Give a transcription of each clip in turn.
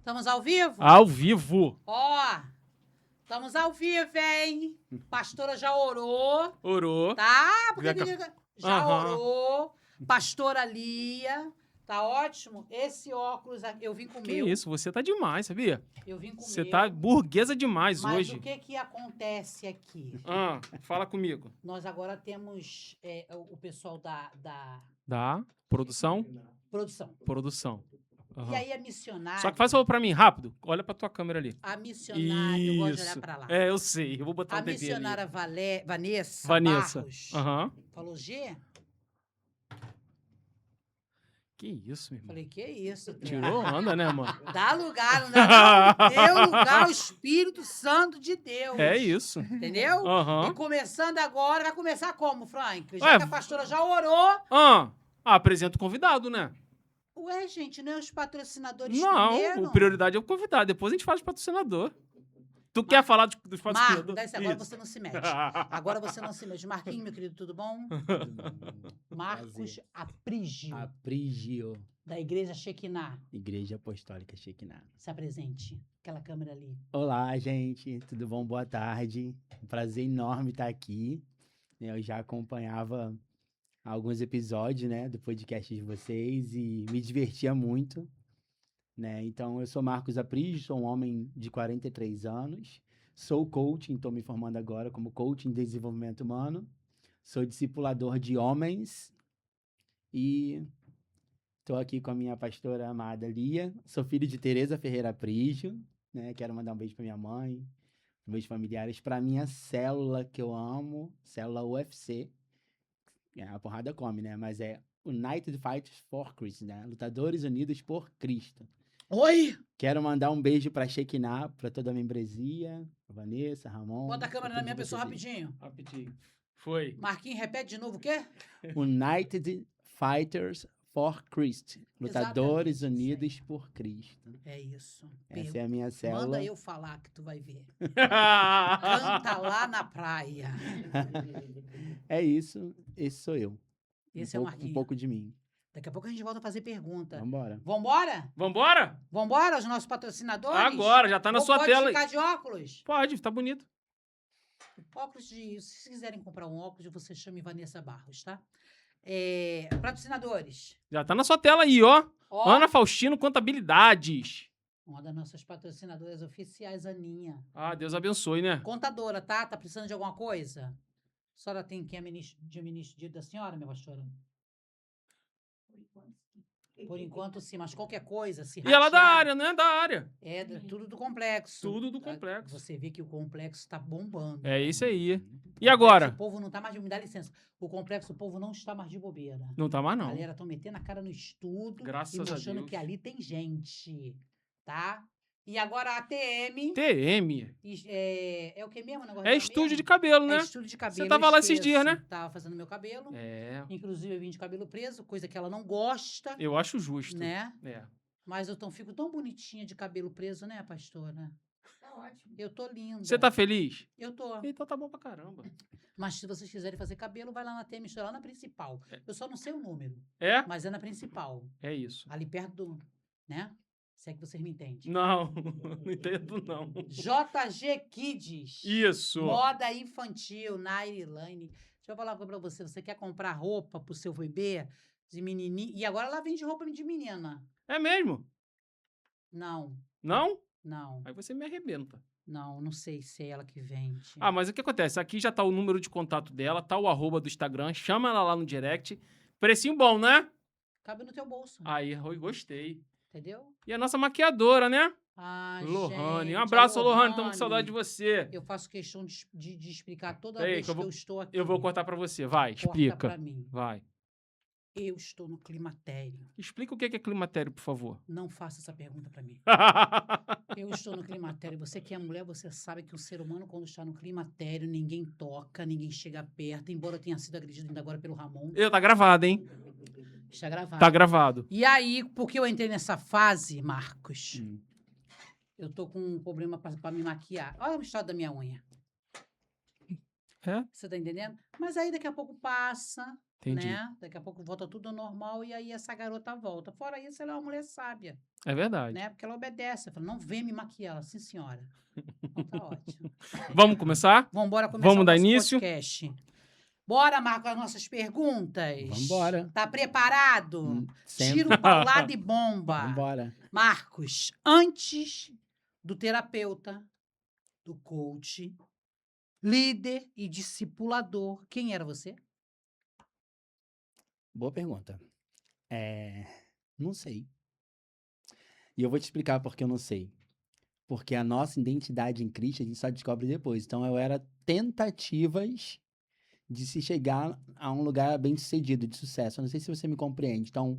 Estamos ao vivo? Ao vivo. Ó, estamos ao vivo, hein? Pastora já orou, Orou. tá? Porque Já já Aham. orou. Pastora Lia, tá ótimo? Esse óculos aqui, eu vim com o Que meu. isso, você tá demais, sabia? Eu vim com o Você meu. tá burguesa demais Mas hoje. o que acontece aqui? Fala comigo. Nós agora temos o pessoal da Dá. Produção? produção. Produção. Aham. E aí a missionária... Só que faz favor pra mim, rápido. Olha pra tua câmera ali. A missionária... Eu gosto de olhar Isso. pra lá. É, eu sei. Eu vou botar A o bebê ali. missionária Vanessa Barros. Aham. Falou, G? Que isso, meu irmão. Falei, que isso? Tirou onda, né, mano? Dá lugar, não dá não? Deu lugar ao Espírito Santo de Deus. É isso. Entendeu? Aham. E começando agora, vai começar como, Frank? Já Ué, que a pastora já orou. Apresenta o convidado, né? Ué, gente, não é os patrocinadores Não, primeiro? o prioridade é o convidado. Depois a gente fala de patrocinador. Tu quer falar dos Marco, patrocinadores? agora você não se mete. Agora você não se mete. Marquinhos, meu querido, tudo bom? Marcos Aprígio, Aprígio, da Igreja Shekinah. Igreja Apostólica Shekinah. Se apresente. Aquela câmera ali. Olá, gente, tudo bom? Boa tarde. Um prazer enorme estar aqui. Eu já acompanhava alguns episódios, né, do podcast de vocês e me divertia muito, né? Então, eu sou Marcos Aprígio, sou um homem de 43 anos, sou coaching, estou me formando agora como coach em desenvolvimento humano, sou discipulador de homens e estou aqui com a minha pastora amada Lia, sou filho de Tereza Ferreira Aprígio, né? Quero mandar um beijo para minha mãe, meus familiares, para minha célula que eu amo, célula UFC, a porrada come, né? Mas é United Fighters for Christ, né? Lutadores Unidos por Cristo. Oi! Quero mandar um beijo pra Shekinah, pra toda a membresia, Vanessa, Ramon. Bota a câmera pra na minha todos pessoa vocês aí. rapidinho. Rapidinho. Foi. Marquinhos, repete de novo o quê? United Fighters for Christ. Lutadores Exatamente, isso Unidos por Cristo. É isso. Essa é a minha célula. Manda eu falar que tu vai ver. Canta lá na praia. É isso, esse sou eu. Esse é o Um Marquinhos. pouco de mim. Daqui a pouco a gente volta a fazer pergunta. Vambora. Vambora? Vambora? Vambora, os nossos patrocinadores? Agora, já tá na Ou sua pode tela. ficar de óculos? Pode, tá bonito. Óculos de... Se vocês quiserem comprar um óculos, você chame Vanessa Barros, tá? Patrocinadores. Já tá na sua tela aí, ó. Ó, Ana Faustino Contabilidades. uma das nossas patrocinadoras oficiais, Aninha. Ah, Deus abençoe, né? Contadora, tá? Tá precisando de alguma coisa? A senhora tem quem administra da senhora, minha pastora? Por enquanto, sim, mas qualquer coisa, se E ela da ratear, área, né? Da área. tudo do complexo. Tudo do complexo. Você vê que o complexo tá bombando. É isso aí. E O agora? povo não tá mais de... Me dá licença. O complexo, o povo não está mais de bobeira. Não tá mais, A não. galera estão metendo a cara no estudo Graças e a mostrando Deus. que ali tem gente, tá? E agora a ATM... TM. É o que mesmo? O negócio É dela estúdio mesmo? de cabelo, né? É estúdio de cabelo. Você tava lá esses dias, né? Tava fazendo meu cabelo. É, Inclusive, eu vim de cabelo preso, coisa que ela não gosta, eu acho justo. né? É. Mas eu fico tão bonitinha de cabelo preso, né, pastora? Tá ótimo. Eu tô linda. Você tá feliz? Eu tô. Então tá bom pra caramba. Mas se vocês quiserem fazer cabelo, vai lá na TM, lá na principal. Eu só não sei o número, É? mas é na principal. É isso. Ali perto do... Né? Se é que vocês me entendem. Não, não entendo, não. JG Kids. Isso. Moda infantil, Nair Line. Deixa eu falar pra você. Você quer comprar roupa pro seu bebê de menininho? E agora ela vende roupa de menina. É mesmo? Não, Não? não, Aí você me arrebenta. não sei se é ela que vende. Ah, mas o que acontece? Aqui já tá o número de contato dela, tá o arroba do Instagram, chama ela lá no direct. Precinho bom, né? Cabe no teu bolso, Aí, eu gostei. entendeu? E a nossa maquiadora, né? Ah, Lohane. gente, Um abraço, a Lohane. Tamo com saudade de Lohane. você. Eu faço questão de explicar toda Peraí, vez que eu vou- eu estou aqui. Eu vou cortar pra você. Vai, Corta explica. pra mim. Vai. Eu estou no climatério. Explica o que é climatério, por favor. Não faça essa pergunta pra mim. Eu estou no climatério. Você que é mulher, você sabe que o ser humano, quando está no climatério, ninguém toca, ninguém chega perto. Embora eu tenha sido agredido ainda agora pelo Ramon. Tá gravado, hein? Está gravado. Tá gravado. E aí, porque eu entrei nessa fase, Marcos, Hum. eu tô com um problema pra me maquiar. Olha o estado da minha unha. É? Você tá entendendo? Mas aí daqui a pouco passa. Entendi. né? Daqui a pouco volta tudo ao normal e aí essa garota volta. Fora isso, ela é uma mulher sábia, É verdade. né? Porque ela obedece. Ela fala, não vem me maquiar. Ela, sim, senhora. Então tá ótimo. Vamos começar? Vamos embora começar Vamos o dar nosso início? podcast. Bora, Marco, as nossas perguntas. Vambora. Tá preparado? Sempre. Tiro, paulada e bomba. Vambora. Marcos, antes do terapeuta, do coach, líder e discipulador, quem era você? Boa pergunta. Não sei. E eu vou te explicar por que eu não sei. Porque a nossa identidade em Cristo a gente só descobre depois. Então eu era tentativas de se chegar a um lugar bem-sucedido, de sucesso. Eu não sei se você me compreende. Então,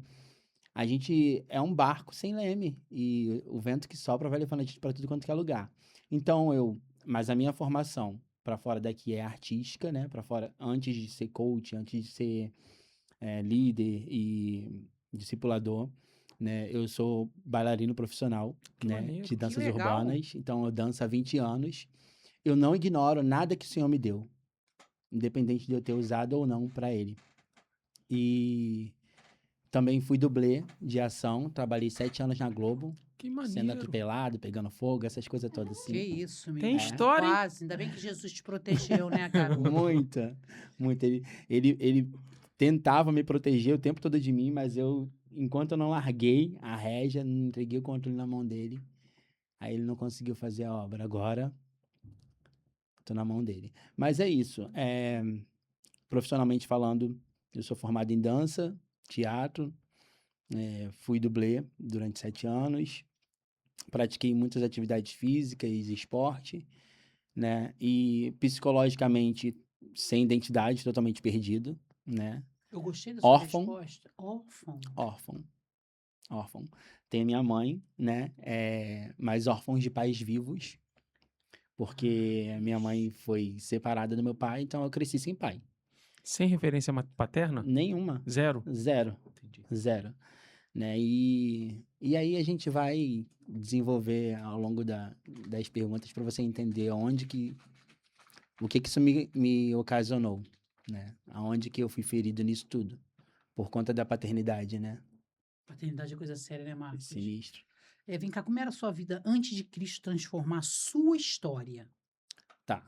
a gente é um barco sem leme e o vento que sopra vai levando a gente para tudo quanto que é lugar. Então, mas a minha formação para fora daqui é artística, né? Para fora, antes de ser coach, antes de ser líder e discipulador, né? Eu sou bailarino profissional, Que né? maneiro. De danças legal. urbanas. Então, eu danço há 20 anos. Eu não ignoro nada que o Senhor me deu, independente de eu ter usado ou não para Ele. E também fui dublê de ação, trabalhei 7 anos na Globo, Que sendo maneiro. atropelado, pegando fogo, essas coisas todas Que assim. isso, Tem menino. história, hein? Quase. Ainda bem que Jesus te protegeu, né, garoto? Muita, muita. Ele tentava me proteger o tempo todo de mim, mas enquanto eu não larguei a rédea, não entreguei o controle na mão dele, aí ele não conseguiu fazer a obra. Agora, tô na mão dele. Mas é isso. Profissionalmente falando, eu sou formado em dança, teatro, fui dublê durante 7 anos, pratiquei muitas atividades físicas e esporte, né? E psicologicamente sem identidade, totalmente perdido, né? Eu gostei da sua Órfão. resposta. Órfão. Órfão. Tem a minha mãe, né? Mas órfãos de pais vivos, porque a minha mãe foi separada do meu pai, então eu cresci sem pai. Sem referência paterna? Nenhuma. Zero. Zero. Entendi. Zero. Né? E aí a gente vai desenvolver ao longo das perguntas para você entender o que isso me ocasionou, né? Aonde que eu fui ferido nisso tudo, por conta da paternidade, né? Paternidade é coisa séria, né, Marcos? Sinistro. Vem cá, como era a sua vida antes de Cristo transformar a sua história? Tá.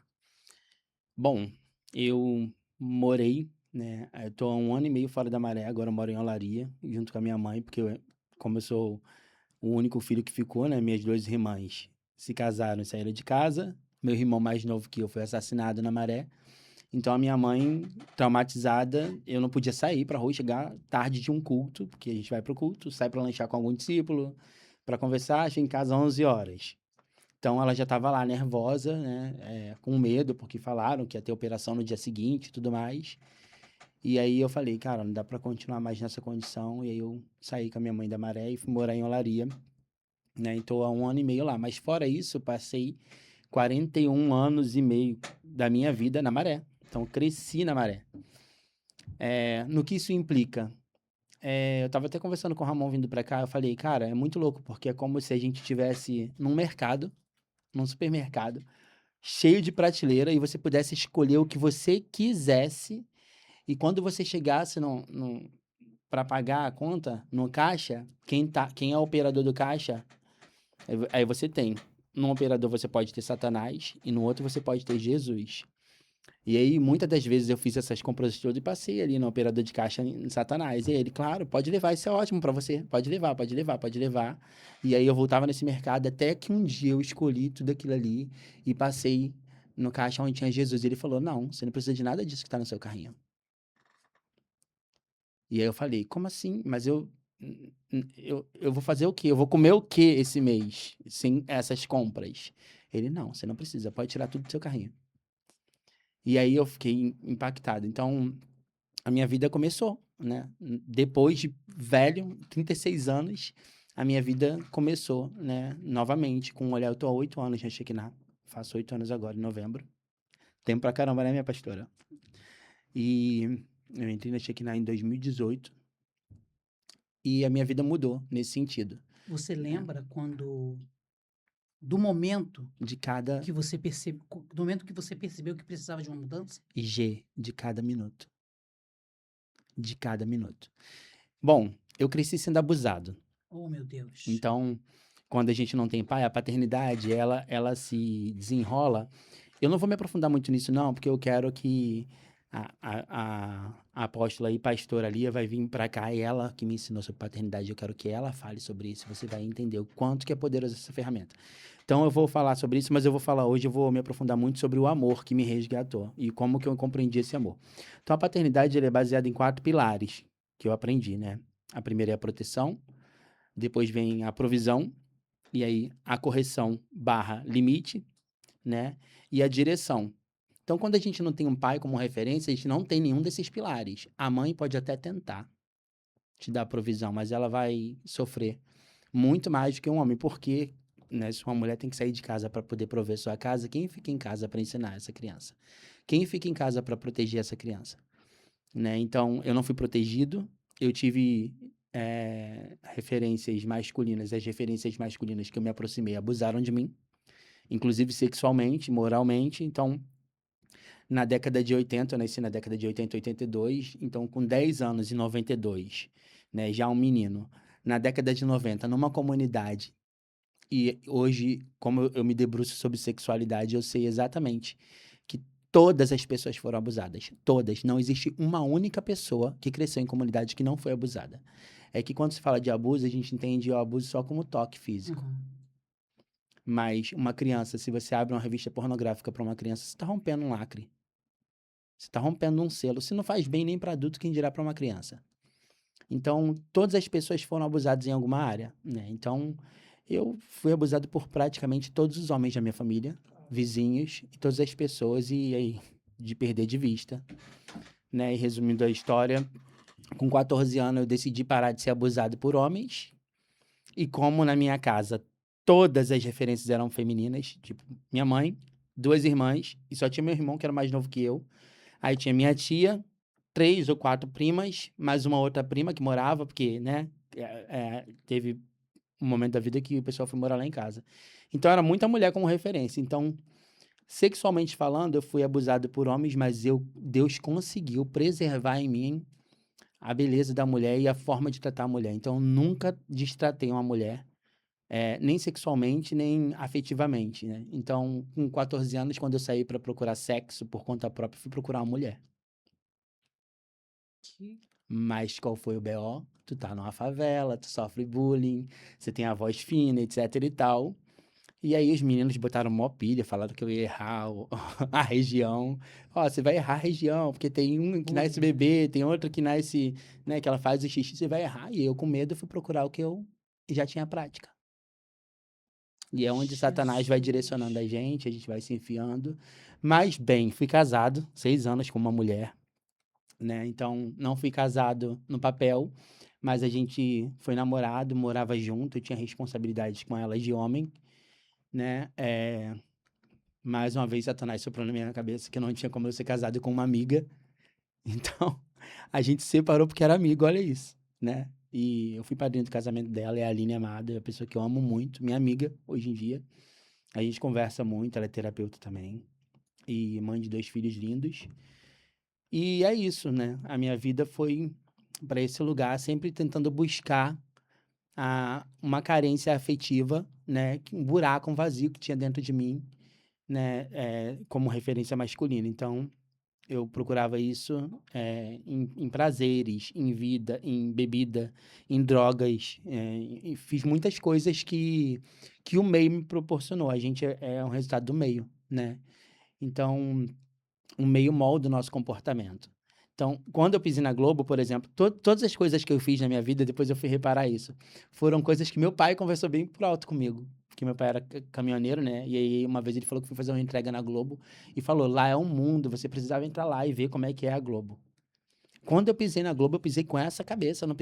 Bom, eu morei, né? Eu tô há 1 ano e meio fora da Maré, agora eu moro em Olaria, junto com a minha mãe, porque como eu sou o único filho que ficou, né? Minhas 2 irmãs se casaram e saíram de casa. Meu irmão mais novo que eu foi assassinado na Maré. Então a minha mãe, traumatizada, eu não podia sair pra rua, chegar tarde de um culto, porque a gente vai pro culto, sai pra lanchar com algum discípulo, pra conversar, chega em casa às 11 horas. Então ela já estava lá nervosa, né, com medo, porque falaram que ia ter operação no dia seguinte e tudo mais. E aí eu falei, cara, não dá pra continuar mais nessa condição. E aí eu saí com a minha mãe da Maré e fui morar em Olaria, né? Então há 1 ano e meio lá. Mas fora isso, eu passei 41 anos e meio da minha vida na Maré. Então cresci na Maré. No que isso implica? Eu tava até conversando com o Ramon vindo pra cá, eu falei, cara, é muito louco, porque é como se a gente estivesse num mercado, num supermercado, cheio de prateleira, e você pudesse escolher o que você quisesse, e quando você chegasse para pagar a conta no caixa, quem é o operador do caixa, aí você tem. Num operador você pode ter Satanás, e no outro você pode ter Jesus. E aí, muitas das vezes eu fiz essas compras todas e passei ali no operador de caixa em Satanás. E aí ele, claro, pode levar, isso é ótimo pra você. Pode levar, pode levar, pode levar. E aí eu voltava nesse mercado até que um dia eu escolhi tudo aquilo ali e passei no caixa onde tinha Jesus. E ele falou, não, você não precisa de nada disso que tá no seu carrinho. E aí eu falei, como assim? Mas eu vou fazer o quê? Eu vou comer o quê esse mês sem essas compras? Ele, não, você não precisa, pode tirar tudo do seu carrinho. E aí eu fiquei impactado. Então, a minha vida começou, né? Depois de velho, 36 anos, a minha vida começou, né? Novamente, com um olhar. Eu tô há 8 anos na Shekinah. Faço 8 anos agora, em novembro. Tempo pra caramba, né, minha pastora? E eu entrei na Shekinah em 2018. E a minha vida mudou nesse sentido. Você lembra do momento De cada que você percebeu que precisava de uma mudança? G de cada minuto. de cada minuto. Bom, eu cresci sendo abusado. Oh, meu Deus. Então, quando a gente não tem pai, a paternidade, ela se desenrola. Eu não vou me aprofundar muito nisso, não, porque eu quero que a apóstola e pastora Lia vai vir para cá, e ela que me ensinou sobre paternidade, eu quero que ela fale sobre isso, você vai entender o quanto que é poderosa essa ferramenta. Então, eu vou falar sobre isso, mas eu vou falar hoje, eu vou me aprofundar muito sobre o amor que me resgatou e como que eu compreendi esse amor. Então, a paternidade, ele é baseada em 4 pilares que eu aprendi, né? A primeira é a proteção, depois vem a provisão, e aí a correção / limite, né? E a direção. Então, quando a gente não tem um pai como referência, a gente não tem nenhum desses pilares. A mãe pode até tentar te dar provisão, mas ela vai sofrer muito mais do que um homem, porque, né, se uma mulher tem que sair de casa para poder prover sua casa, quem fica em casa para ensinar essa criança? Quem fica em casa para proteger essa criança? Né? Então, eu não fui protegido, eu tive referências masculinas, as referências masculinas que eu me aproximei abusaram de mim, inclusive sexualmente, moralmente. Então, na década de 80, eu nasci na década de 80, 82, então com 10 anos, em 92, né, já um menino, na década de 90, numa comunidade, e hoje, como eu me debruço sobre sexualidade, eu sei exatamente que todas as pessoas foram abusadas. Todas. Não existe uma única pessoa que cresceu em comunidade que não foi abusada. É que quando se fala de abuso, a gente entende o abuso só como toque físico. Uhum. Mas uma criança, se você abre uma revista pornográfica para uma criança, você está rompendo um lacre. Você está rompendo um selo. Se não faz bem nem para adulto, quem dirá para uma criança? Então, todas as pessoas foram abusadas em alguma área, né? Então, eu fui abusado por praticamente todos os homens da minha família, vizinhos e todas as pessoas, e aí, de perder de vista, né? E resumindo a história, com 14 anos eu decidi parar de ser abusado por homens, e como na minha casa todas as referências eram femininas, tipo, minha mãe, 2 irmãs, e só tinha meu irmão que era mais novo que eu, aí tinha minha tia, 3 ou 4 primas, mais uma outra prima que morava, porque, né, teve um momento da vida que o pessoal foi morar lá em casa. Então, era muita mulher como referência. Então, sexualmente falando, eu fui abusado por homens, mas Deus conseguiu preservar em mim a beleza da mulher e a forma de tratar a mulher. Então, eu nunca destratei uma mulher, nem sexualmente, nem afetivamente, né? Então, com 14 anos, quando eu saí para procurar sexo por conta própria, fui procurar uma mulher. Mas qual foi o BO? Tu tá numa favela, tu sofre bullying, você tem a voz fina, etc e tal. E aí os meninos botaram mó pilha, falaram que eu ia errar a região. Ó, você vai errar a região, porque tem um que nasce bebê, tem outro que nasce, né, que ela faz o xixi, você vai errar. E eu, com medo, fui procurar o que eu já tinha prática. E é onde Satanás vai direcionando a gente vai se enfiando. Mas, bem, fui casado, 6 anos com uma mulher, né? Então, não fui casado no papel, mas a gente foi namorado, morava junto, eu tinha responsabilidades com ela de homem, né? Mais uma vez, Satanás soprou na minha cabeça que não tinha como eu ser casado com uma amiga. Então, a gente se separou porque era amigo, olha isso, né? E eu fui padrinho do casamento dela, é a Aline Amada, é a pessoa que eu amo muito, minha amiga, hoje em dia. A gente conversa muito, ela é terapeuta também. E mãe de 2 filhos lindos. E é isso, né? A minha vida foi para esse lugar, sempre tentando buscar uma carência afetiva, né? Um buraco, um vazio que tinha dentro de mim, né? Como referência masculina. Então, eu procurava isso em prazeres, em vida, em bebida, em drogas. E fiz muitas coisas que o meio me proporcionou. A gente é um resultado do meio, né? Então, o meio molda o nosso comportamento. Então, quando eu pisei na Globo, por exemplo, todas as coisas que eu fiz na minha vida, depois eu fui reparar isso, foram coisas que meu pai conversou bem por alto comigo. Porque meu pai era caminhoneiro, né? E aí, uma vez ele falou que foi fazer uma entrega na Globo e falou, lá é um mundo, você precisava entrar lá e ver como é que é a Globo. Quando eu pisei na Globo, eu pisei com essa cabeça, eu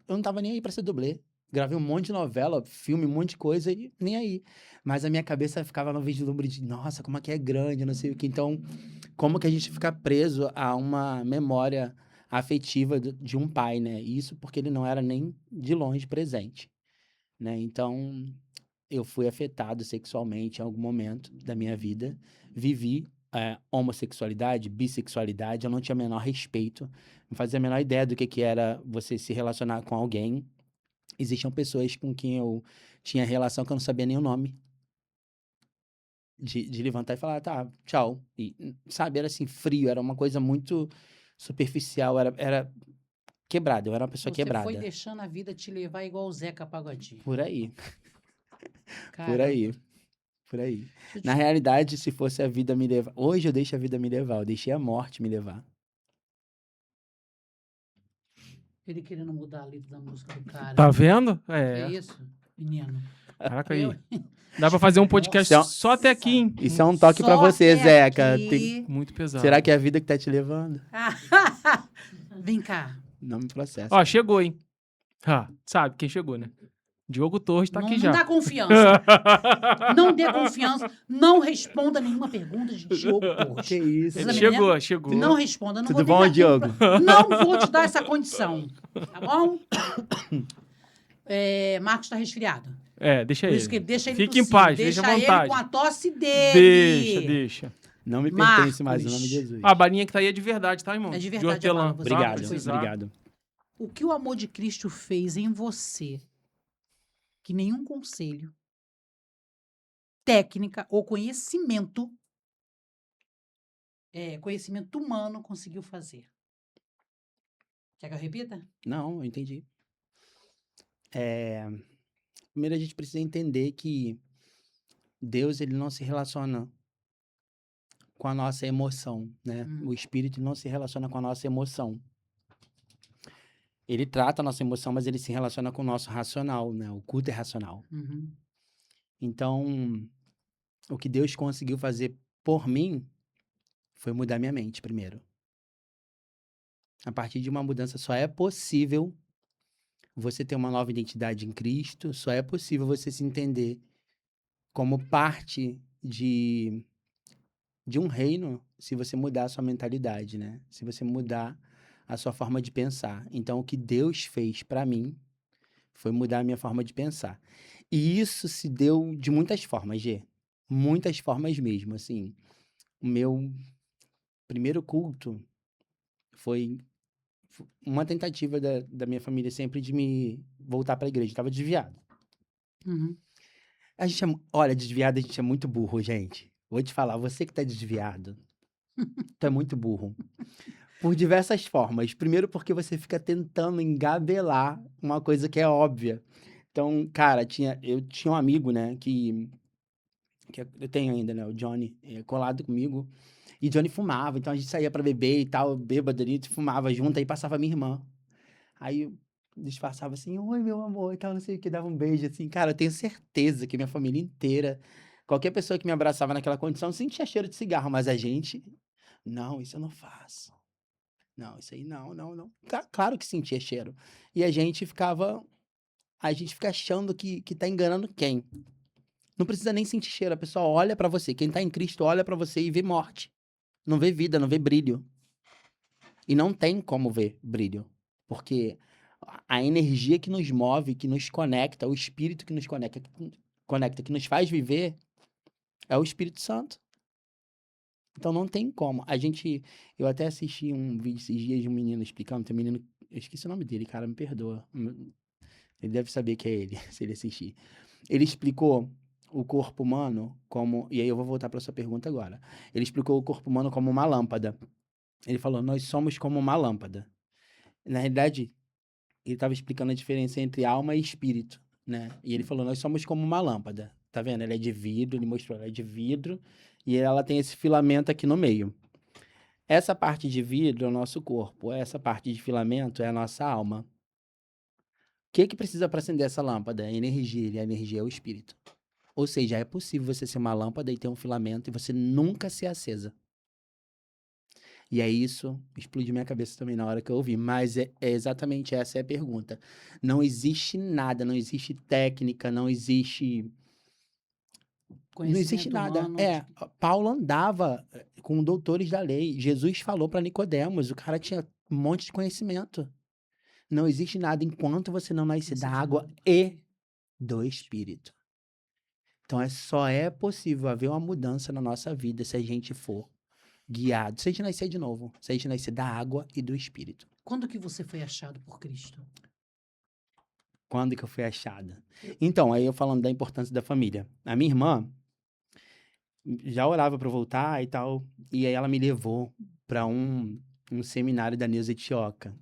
não tava nem aí pra ser dublê. Gravei um monte de novela, filme, um monte de coisa e nem aí. Mas a minha cabeça ficava no vislumbre de, nossa, como é que é grande, não sei o que. Então, como que a gente fica preso a uma memória afetiva de um pai, né? Isso porque ele não era nem de longe presente, né? Então, eu fui afetado sexualmente em algum momento da minha vida, vivi homossexualidade, bissexualidade, eu não tinha o menor respeito, não fazia a menor ideia do que era você se relacionar com alguém. Existiam pessoas com quem eu tinha relação que eu não sabia nem o nome. De levantar e falar, tá, tchau. E, sabe, era assim, frio, era uma coisa muito superficial, era quebrada, eu era uma pessoa Você foi quebrada. deixando a vida te levar igual o Zeca Pagodinho. Por aí, por Caramba. aí, por aí. Deixa eu te- Na realidade, se fosse a vida me levar... Hoje eu deixo a vida me levar, eu deixei a morte me levar. Ele querendo mudar a letra da música do cara. Tá vendo? Que É. isso, menino? Caraca Eu- aí. Dá pra fazer um podcast Nossa. só até aqui, hein? Isso é um toque pra Só você, até Zeca. aqui. Muito pesado. Será que é a vida que tá te levando? Vem cá. Não me processa. Ó, chegou, hein? Sabe quem chegou, né? Diogo Torres tá não, aqui não já. dá confiança. Não dê confiança. Não responda nenhuma pergunta de Diogo Torres. Que isso? Precisa me Chegou. Não responda. Não Tudo vou bom, nem dar Diogo? Não vou te dar essa condição. Tá bom? Marcos tá resfriado. Deixa Por ele. isso que deixa ele Fique em tossir. paz, deixa à ele vontade. com a tosse dele. Deixa. Não me Marcos. pertence mais, em nome de Jesus. A balinha que tá aí é de verdade, tá, irmão? É de De verdade, hortelã. Amaro, você tá? Obrigado, Precisar. obrigado. O que o amor de Cristo fez em você, que nenhum conselho, técnica ou conhecimento humano conseguiu fazer. Quer que eu repita? Não, eu entendi. Primeiro a gente precisa entender que Deus, ele não se relaciona com a nossa emoção, né? O Espírito não se relaciona com a nossa emoção. Ele trata a nossa emoção, mas ele se relaciona com o nosso racional, né? O culto é racional. Uhum. Então, o que Deus conseguiu fazer por mim foi mudar minha mente primeiro. A partir de uma mudança só é possível você ter uma nova identidade em Cristo, só é possível você se entender como parte de um reino se você mudar a sua mentalidade, né? Se você mudar a sua forma de pensar. Então, o que Deus fez para mim foi mudar a minha forma de pensar. E isso se deu de muitas formas, Gê. Muitas formas mesmo, assim. O meu primeiro culto foi uma tentativa da minha família sempre de me voltar para a igreja. Eu tava desviado. Uhum. Olha, desviado a gente é muito burro, gente. Vou te falar, você que tá desviado, tu é muito burro. Por diversas formas. Primeiro porque você fica tentando engabelar uma coisa que é óbvia. Então, cara, eu tinha um amigo, né, que eu tenho ainda, né, o Johnny, colado comigo. E Johnny fumava, então a gente saía pra beber e tal, bêbado ali, fumava junto, aí passava minha irmã. Aí eu disfarçava assim, oi, meu amor, e tal, não sei o que, dava um beijo, assim. Cara, eu tenho certeza que minha família inteira, qualquer pessoa que me abraçava naquela condição, sentia cheiro de cigarro, mas a gente, não, isso eu não faço. Não, isso aí não. Claro que sentia cheiro. E a gente fica achando que tá enganando quem? Não precisa nem sentir cheiro, a pessoa olha pra você. Quem tá em Cristo olha pra você e vê morte. Não vê vida, não vê brilho. E não tem como ver brilho. Porque a energia que nos move, que nos conecta, o espírito que nos conecta, que nos faz viver, é o Espírito Santo. Então não tem como. Eu até assisti um vídeo esses dias de um menino explicando, tem um menino, eu esqueci o nome dele, cara, me perdoa. Ele deve saber que é ele, se ele assistir. Ele explicou o corpo humano como, e aí eu vou voltar para sua pergunta agora. Ele explicou o corpo humano como uma lâmpada. Ele falou, nós somos como uma lâmpada. Na realidade, ele estava explicando a diferença entre alma e espírito, né? E ele falou, nós somos como uma lâmpada. Tá vendo? Ela é de vidro, ele mostrou, ela é de vidro, e ela tem esse filamento aqui no meio. Essa parte de vidro é o nosso corpo, essa parte de filamento é a nossa alma. O que precisa para acender essa lâmpada? A energia, e a energia é o espírito. Ou seja, é possível você ser uma lâmpada e ter um filamento e você nunca ser acesa. E aí isso explodiu minha cabeça também na hora que eu ouvi. Mas é exatamente essa é a pergunta. Não existe nada, não existe técnica, não existe nada. Paulo andava com doutores da lei. Jesus falou para Nicodemos, o cara tinha um monte de conhecimento. Não existe nada enquanto você não nascer da água e do Espírito. Então só é possível haver uma mudança na nossa vida se a gente for guiado. Se a gente nascer de novo. Se a gente nascer da água e do Espírito. Quando que você foi achado por Cristo? Quando que eu fui achada? Então, aí eu falando da importância da família. A minha irmã já orava para voltar e tal. E aí ela me levou para um seminário da Neuza Etioca.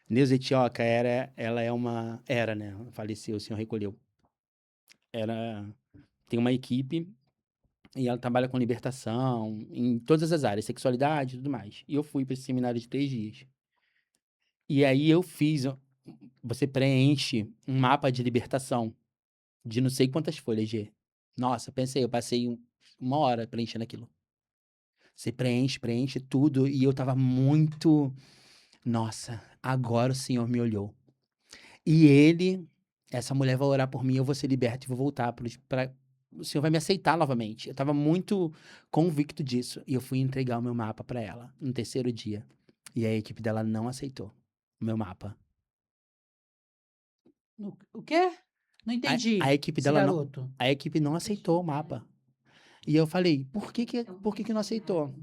Neuza Etioca era, né? Faleceu, o senhor recolheu. Tem uma equipe e ela trabalha com libertação em todas as áreas, sexualidade e tudo mais. E eu fui para esse seminário de 3 dias. E aí você preenche um mapa de libertação de não sei quantas folhas, G. Nossa, eu passei uma hora preenchendo aquilo. Você preenche tudo e eu tava muito... Nossa, agora o Senhor me olhou. E essa mulher vai orar por mim, eu vou ser liberto e vou voltar o Senhor vai me aceitar novamente. Eu tava muito convicto disso. E eu fui entregar o meu mapa pra ela no 3º dia. E a equipe dela não aceitou o meu mapa. O quê? Não entendi. A equipe esse dela garoto. A equipe não aceitou o mapa. E eu falei, por que não aceitou?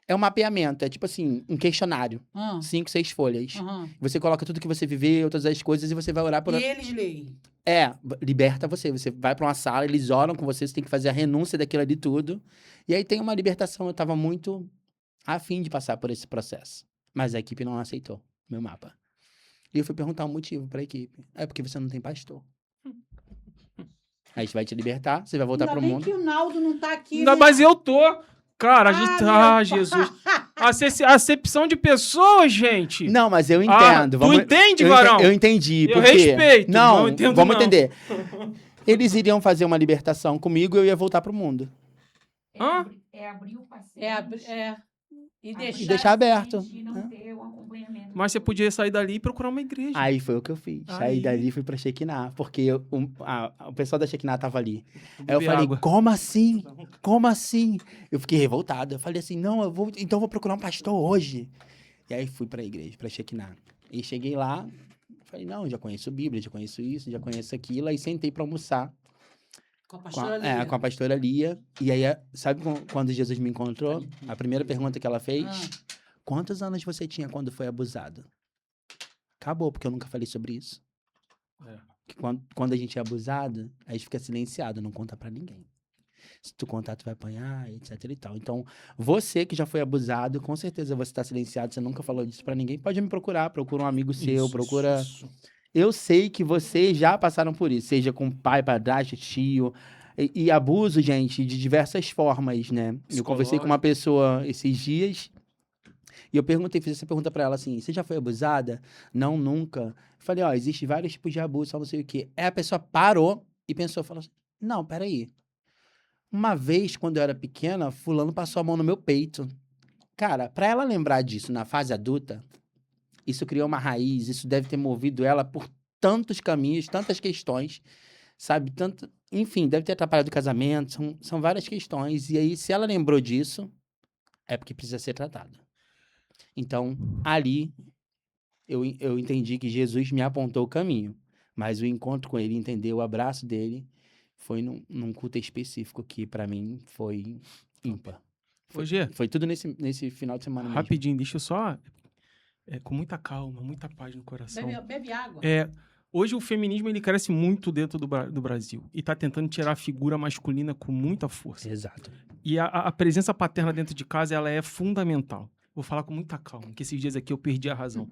É um mapeamento, é tipo assim, um questionário. 5, 6 folhas. Você coloca tudo que você viveu, todas as coisas, e você vai orar por... E eles leem. Liberta você. Você vai pra uma sala, eles oram com você tem que fazer a renúncia daquilo ali tudo. E aí tem uma libertação. Eu tava muito afim de passar por esse processo. Mas a equipe não aceitou meu mapa. E eu fui perguntar um motivo pra equipe. É porque você não tem pastor. A gente vai te libertar, você vai voltar pro mundo. Ainda bem que o Naldo não tá aqui, Ainda, né? mas eu tô. Cara, a gente tá, meu Jesus. Acepção de pessoas, gente. Não, mas eu entendo. Tu entende, varão? Eu entendi. Eu porque... respeito. Não, entendo, vamos não. entender. Eles iriam fazer uma libertação comigo e eu ia voltar pro mundo. Hã? Abrir o paciente. E E deixar aberto. E não ter um acompanhamento. Mas você podia sair dali e procurar uma igreja. Aí foi o que eu fiz. Saí dali e fui pra Shekinah. Porque o pessoal da Shekinah tava ali. Aí eu falei, como assim? Como assim? Eu fiquei revoltado. Eu falei assim, não, então eu vou procurar um pastor hoje. E aí fui pra igreja, pra Shekinah. E cheguei lá, falei, não, já conheço Bíblia, já conheço isso, já conheço aquilo. Aí sentei pra almoçar. Com a pastora Lia. Com a pastora Lia. E aí, sabe quando Jesus me encontrou? A primeira pergunta que ela fez, quantos anos você tinha quando foi abusado? Acabou, porque eu nunca falei sobre isso. Que quando a gente é abusado, a gente fica silenciado, não conta pra ninguém. Se tu contar, tu vai apanhar, etc e tal. Então, você que já foi abusado, com certeza você tá silenciado, você nunca falou disso pra ninguém, pode me procurar, procura um amigo seu, procura... Eu sei que vocês já passaram por isso, seja com pai, padrasto, tio, e abuso, gente, de diversas formas, né? Eu conversei com uma pessoa esses dias e eu fiz essa pergunta pra ela assim, você já foi abusada? Não, nunca. Eu falei, existe vários tipos de abuso, só não sei o quê. Aí a pessoa parou e pensou, falou assim, não, peraí. Uma vez, quando eu era pequena, fulano passou a mão no meu peito. Cara, pra ela lembrar disso na fase adulta, isso criou uma raiz, isso deve ter movido ela por tantos caminhos, tantas questões, sabe? Enfim, deve ter atrapalhado o casamento, são várias questões. E aí, se ela lembrou disso, é porque precisa ser tratado. Então, ali, eu entendi que Jesus me apontou o caminho. Mas o encontro com ele, entender o abraço dele, foi num culto específico que, pra mim, foi ímpar. Foi tudo nesse final de semana mesmo. Rapidinho, deixa eu só... com muita calma, muita paz no coração. Bebe água. Hoje o feminismo ele cresce muito dentro do Brasil e está tentando tirar a figura masculina com muita força. Exato. E a presença paterna dentro de casa ela é fundamental. Vou falar com muita calma, que esses dias aqui eu perdi a razão.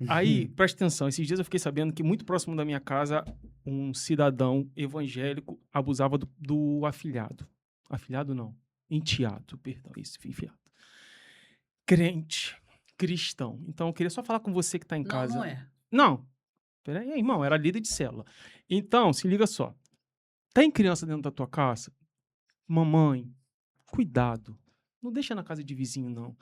Aí, presta atenção, esses dias eu fiquei sabendo que muito próximo da minha casa um cidadão evangélico abusava do afilhado. Afilhado não, enteado, perdão, isso, enfiado. Crente. Cristão. Então, eu queria só falar com você que tá em casa. Não é. Não. Peraí, irmão, era líder de célula. Então, se liga só. Tem criança dentro da tua casa? Mamãe, cuidado. Não deixa na casa de vizinho, não.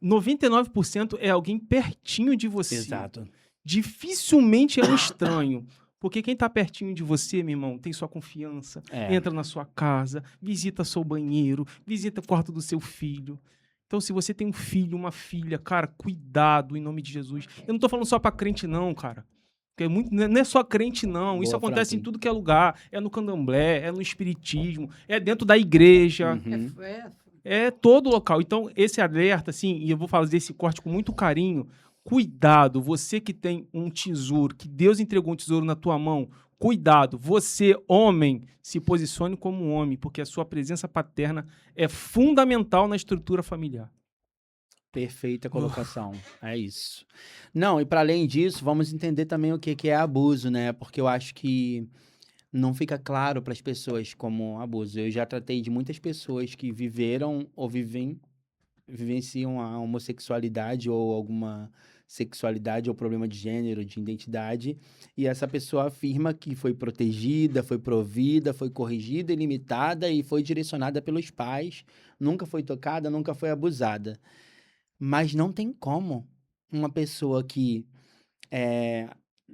99% é alguém pertinho de você. Exato. Dificilmente é um estranho. Porque quem tá pertinho de você, meu irmão, tem sua confiança, entra na sua casa, visita seu banheiro, visita o quarto do seu filho. Então, se você tem um filho, uma filha, cara, cuidado em nome de Jesus. Eu não tô falando só pra crente, não, cara. Porque não é só crente, não. Isso Boa, acontece em Franklin. tudo que é lugar. É no candomblé, é no espiritismo, é dentro da igreja. Uhum. É todo local. Então, esse alerta, assim, e eu vou fazer esse corte com muito carinho. Cuidado, você que tem um tesouro, que Deus entregou um tesouro na tua mão. Cuidado, você, homem, se posicione como um homem, porque a sua presença paterna é fundamental na estrutura familiar. Perfeita colocação. É isso. Não, e para além disso, vamos entender também o que que é abuso, né? Porque eu acho que não fica claro para as pessoas como abuso. Eu já tratei de muitas pessoas que viveram ou vivenciam a homossexualidade ou alguma sexualidade ou problema de gênero, de identidade, e essa pessoa afirma que foi protegida, foi provida, foi corrigida e limitada e foi direcionada pelos pais, nunca foi tocada, nunca foi abusada. Mas não tem como uma pessoa que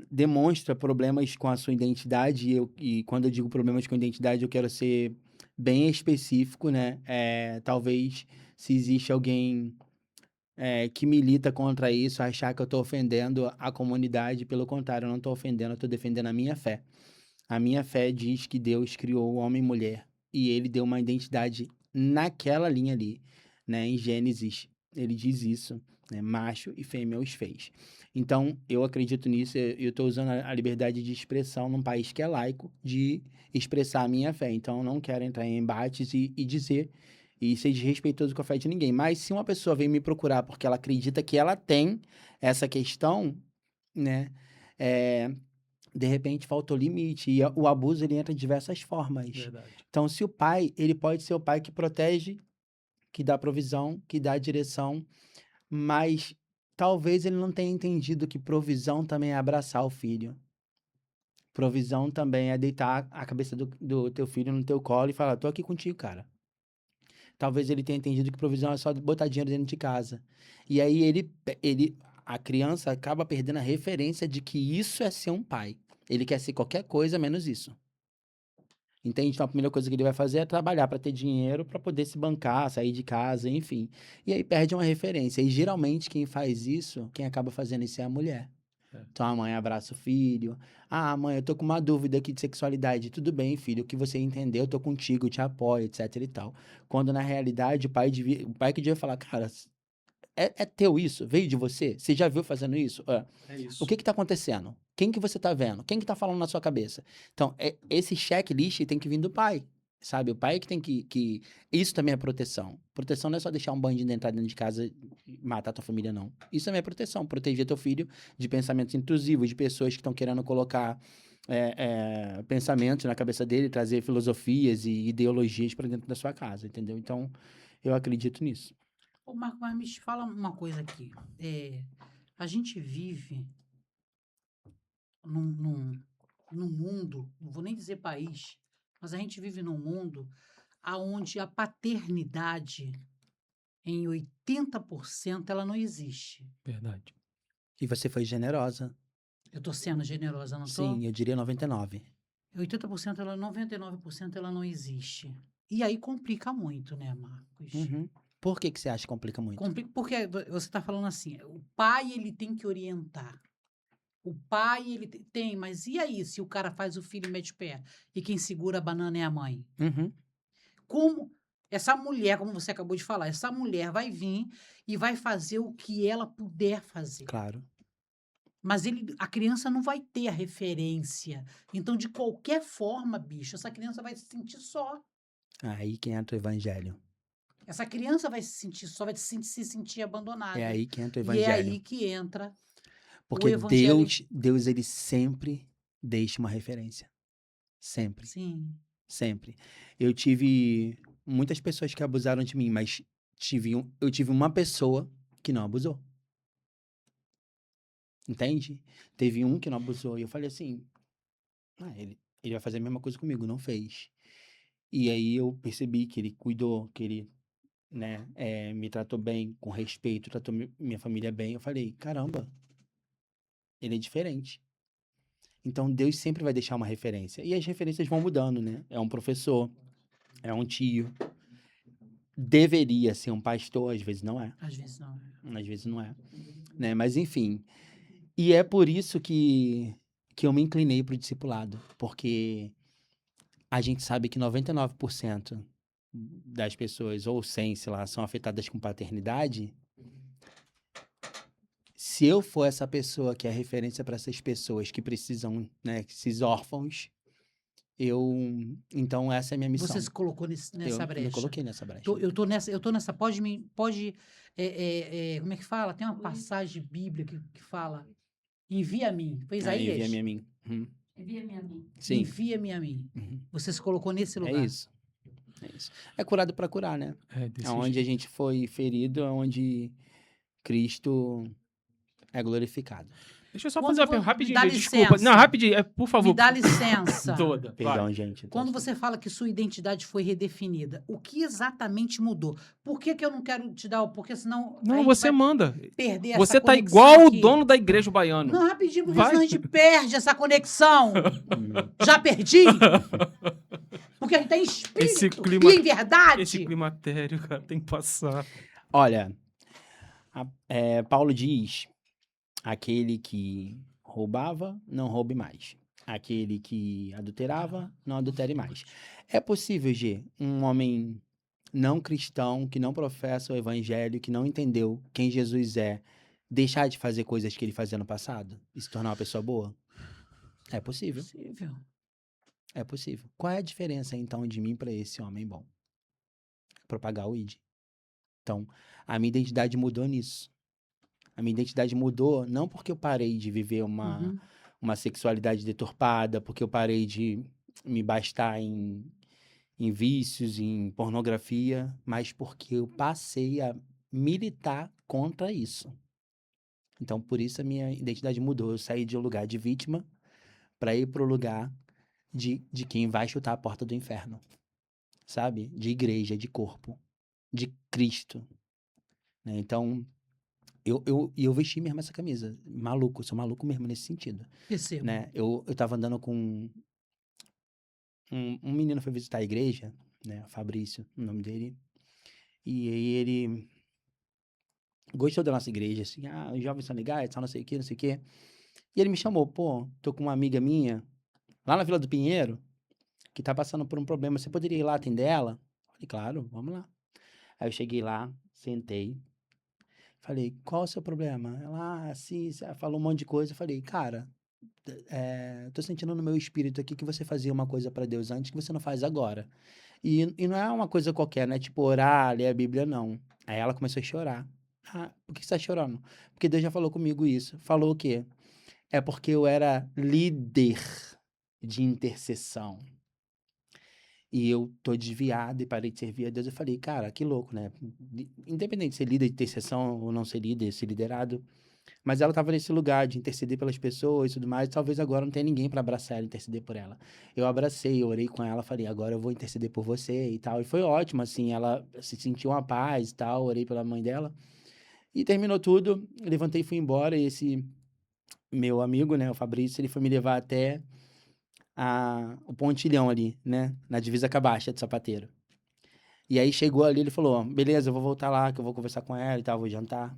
demonstra problemas com a sua identidade, e quando eu digo problemas com a identidade, eu quero ser bem específico, né? Talvez se existe alguém que milita contra isso, achar que eu estou ofendendo a comunidade, pelo contrário, eu não estou ofendendo, eu estou defendendo a minha fé. A minha fé diz que Deus criou o homem e mulher, e ele deu uma identidade naquela linha ali, né? Em Gênesis, ele diz isso, né? Macho e fêmea os fez. Então, eu acredito nisso, eu estou usando a liberdade de expressão num país que é laico, de expressar a minha fé. Então, eu não quero entrar em embates e dizer e ser desrespeitoso com a fé de ninguém. Mas se uma pessoa vem me procurar porque ela acredita que ela tem essa questão, né? É, de repente faltou limite. E o abuso, ele entra de diversas formas. Verdade. Então, se o pai, ele pode ser o pai que protege, que dá provisão, que dá direção, mas talvez ele não tenha entendido que provisão também é abraçar o filho. Provisão também é deitar a cabeça do teu filho no teu colo e falar, tô aqui contigo, cara. Talvez ele tenha entendido que provisão é só botar dinheiro dentro de casa. E aí a criança acaba perdendo a referência de que isso é ser um pai. Ele quer ser qualquer coisa menos isso. Entende? Então a primeira coisa que ele vai fazer é trabalhar para ter dinheiro, para poder se bancar, sair de casa, enfim. E aí perde uma referência. E geralmente quem faz isso, quem acaba fazendo isso é a mulher. Então a mãe abraça o filho. Ah, mãe, eu tô com uma dúvida aqui de sexualidade. Tudo bem, filho, o que você entendeu, eu tô contigo, eu te apoio, etc e tal. Quando na realidade o pai que devia falar, cara, é teu isso? Veio de você? Você já viu fazendo isso? É isso. O que tá acontecendo? Quem que você tá vendo? Quem que tá falando na sua cabeça? Então, esse checklist tem que vir do pai, sabe? O pai que tem que... Isso também é proteção. Proteção não é só deixar um bandido entrar dentro de casa e matar tua família, não. Isso também é proteção. Proteger teu filho de pensamentos intrusivos, de pessoas que estão querendo colocar pensamentos na cabeça dele, trazer filosofias e ideologias para dentro da sua casa, entendeu? Então, eu acredito nisso. Ô, Marco, mas me fala uma coisa aqui. A gente vive num mundo, não vou nem dizer país, mas a gente vive num mundo onde a paternidade, em 80%, ela não existe. Verdade. E você foi generosa. Eu tô sendo generosa, não tô? Sim, eu diria 99. 80%, 99% ela não existe. E aí complica muito, né, Marcos? Uhum. Por que você acha que complica muito? Complica porque você está falando assim, o pai ele tem que orientar. O pai ele tem, mas e aí se o cara faz o filho e mete o pé e quem segura a banana é a mãe? Uhum. Como essa mulher, como você acabou de falar, essa mulher vai vir e vai fazer o que ela puder fazer. Claro. Mas a criança não vai ter a referência. Então, de qualquer forma, bicho, essa criança vai se sentir só. Aí que entra o evangelho. Essa criança vai se sentir só, vai se sentir abandonada. É aí que entra o E é evangelho. aí que entra Porque o evangelho. Deus, ele sempre deixa uma referência. Sempre. Sim. Sempre. Eu tive muitas pessoas que abusaram de mim, mas eu tive uma pessoa que não abusou. Entende? Teve um que não abusou. E eu falei assim, ele vai fazer a mesma coisa comigo, não fez. E aí eu percebi que ele cuidou, que ele, né, me tratou bem, com respeito, tratou minha família bem. Eu falei, caramba, ele é diferente. Então Deus sempre vai deixar uma referência. E as referências vão mudando, né? É um professor, é um tio. Deveria ser um pastor, às vezes não é. Às vezes não. Às vezes não é. Né? Mas enfim. E é por isso que que eu me inclinei pro discipulado, porque a gente sabe que 99% das pessoas, ou 100, sei lá, são afetadas com paternidade. Se eu for essa pessoa que é referência para essas pessoas que precisam, né, esses órfãos, então essa é a minha missão. Você se colocou nessa Eu brecha. me coloquei nessa brecha. Eu tô nessa, pode, como é que fala? Tem uma passagem bíblica que fala, envia a mim. Foi Isaías? Envia-me a mim. Envia-me a mim. Sim. Envia-me a mim. Uhum. Você se colocou nesse lugar. É isso. É curado para curar, né? Desse Onde jeito. a gente foi ferido, é onde Cristo é glorificado. Deixa eu só Quando fazer uma vo- pergunta me rapidinho, dá desculpa. licença. Não, rapidinho, por favor. Me dá licença. Toda. Perdão, Vai. gente. Quando você fala que sua identidade foi redefinida, o que exatamente mudou? Por que eu não quero te dar? Porque senão a Não, gente você vai manda. perder essa Você tá conexão igual o aqui. dono da igreja baiano. Não, rapidinho, porque Vai. senão a gente perde essa conexão. Já perdi? Porque a gente tá em espírito Esse clima- e em verdade. Esse climatério, cara, tem que passar. Olha, Paulo diz, aquele que roubava, não roube mais. Aquele que adulterava, não adultere mais. É possível, G, um homem não cristão, que não professa o evangelho, que não entendeu quem Jesus é, deixar de fazer coisas que ele fazia no passado e se tornar uma pessoa boa? É possível. Possível. É possível. Qual é a diferença, então, de mim para esse homem bom? Propagar o ID. Então, a minha identidade mudou nisso. A minha identidade mudou não porque eu parei de viver uma sexualidade deturpada, porque eu parei de me bastar em vícios, em pornografia, mas porque eu passei a militar contra isso. Então, por isso a minha identidade mudou. Eu saí de um lugar de vítima para ir para o lugar de quem vai chutar a porta do inferno. Sabe? De igreja, de corpo, de Cristo. Né? Então, eu vesti mesmo essa camisa. Maluco, sou maluco mesmo nesse sentido. Percebo. Né? Eu tava andando com um menino, foi visitar a igreja, né? Fabrício, o nome dele. E aí ele gostou da nossa igreja, assim, os jovens são legais, tal, não sei o quê, não sei o quê. E ele me chamou, pô, tô com uma amiga minha, lá na Vila do Pinheiro, que tá passando por um problema, você poderia ir lá atender ela? Falei, claro, vamos lá. Aí eu cheguei lá, sentei, falei, qual o seu problema? Ela, assim, falou um monte de coisa, eu falei, cara, tô sentindo no meu espírito aqui que você fazia uma coisa pra Deus antes que você não faz agora. E não é uma coisa qualquer, né? Tipo, orar, ler a Bíblia, não. Aí ela começou a chorar. Ah, por que você tá chorando? Porque Deus já falou comigo isso. Falou o quê? É porque eu era líder de intercessão. E eu tô desviado e parei de servir a Deus. Eu falei, cara, que louco, né? Independente de ser líder de intercessão ou não ser líder, ser liderado. Mas ela estava nesse lugar de interceder pelas pessoas e tudo mais. Talvez agora não tenha ninguém para abraçar ela, interceder por ela. Eu abracei, eu orei com ela, falei, agora eu vou interceder por você e tal. E foi ótimo, assim, ela se sentiu uma paz e tal. Orei pela mãe dela. E terminou tudo, levantei e fui embora. E esse meu amigo, né, o Fabrício, ele foi me levar até o pontilhão ali, né, na divisa com a Baixa de Sapateiro. E aí chegou ali, ele falou, beleza, eu vou voltar lá, que eu vou conversar com ela e tal, vou jantar.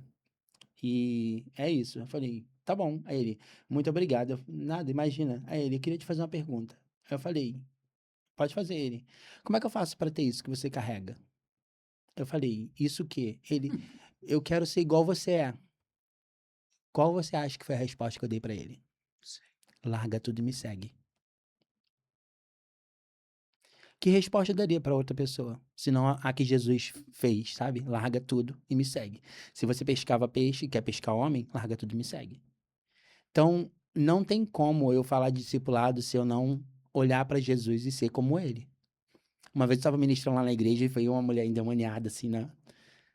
E é isso. Eu falei, tá bom. Aí ele, muito obrigado. Eu, nada, imagina. Aí ele, eu queria te fazer uma pergunta. Aí eu falei, pode fazer. Ele, como é que eu faço para ter isso que você carrega? Eu falei, isso o quê? Ele, eu quero ser igual você é. Qual você acha que foi a resposta que eu dei para ele? Larga tudo e me segue. Que resposta eu daria para outra pessoa? Senão a que Jesus fez, sabe? Larga tudo e me segue. Se você pescava peixe e quer pescar homem, larga tudo e me segue. Então, não tem como eu falar de discipulado se eu não olhar para Jesus e ser como ele. Uma vez eu estava ministrando lá na igreja e veio uma mulher endemoniada, assim,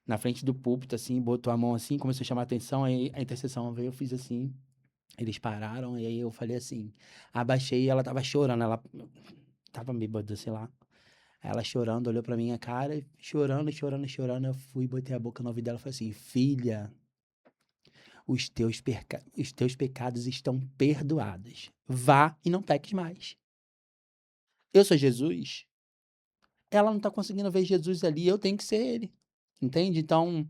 na frente do púlpito, assim, botou a mão assim, começou a chamar a atenção, aí a intercessão veio, eu fiz assim, eles pararam, e aí eu falei assim, abaixei e ela tava chorando, ela tava bêbada, sei lá. Ela chorando, olhou pra minha cara, chorando, chorando, chorando, eu fui, botei a boca no ouvido dela e falei assim, filha, os teus pecados estão perdoados. Vá e não peques mais. Eu sou Jesus. Ela não está conseguindo ver Jesus ali, eu tenho que ser ele. Entende? Então,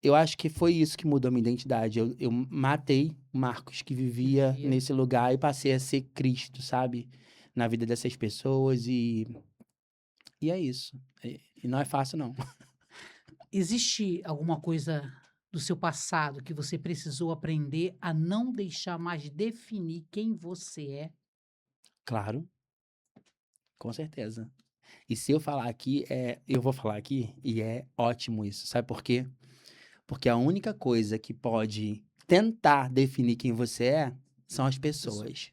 eu acho que foi isso que mudou minha identidade. Eu matei o Marcos que vivia Vivia. nesse lugar e passei a ser Cristo, sabe? Na vida dessas pessoas e é isso. E não é fácil, não. Existe alguma coisa do seu passado que você precisou aprender a não deixar mais definir quem você é? Claro, com certeza. E se eu falar aqui, eu vou falar aqui e é ótimo isso. Sabe por quê? Porque a única coisa que pode tentar definir quem você é são as pessoas.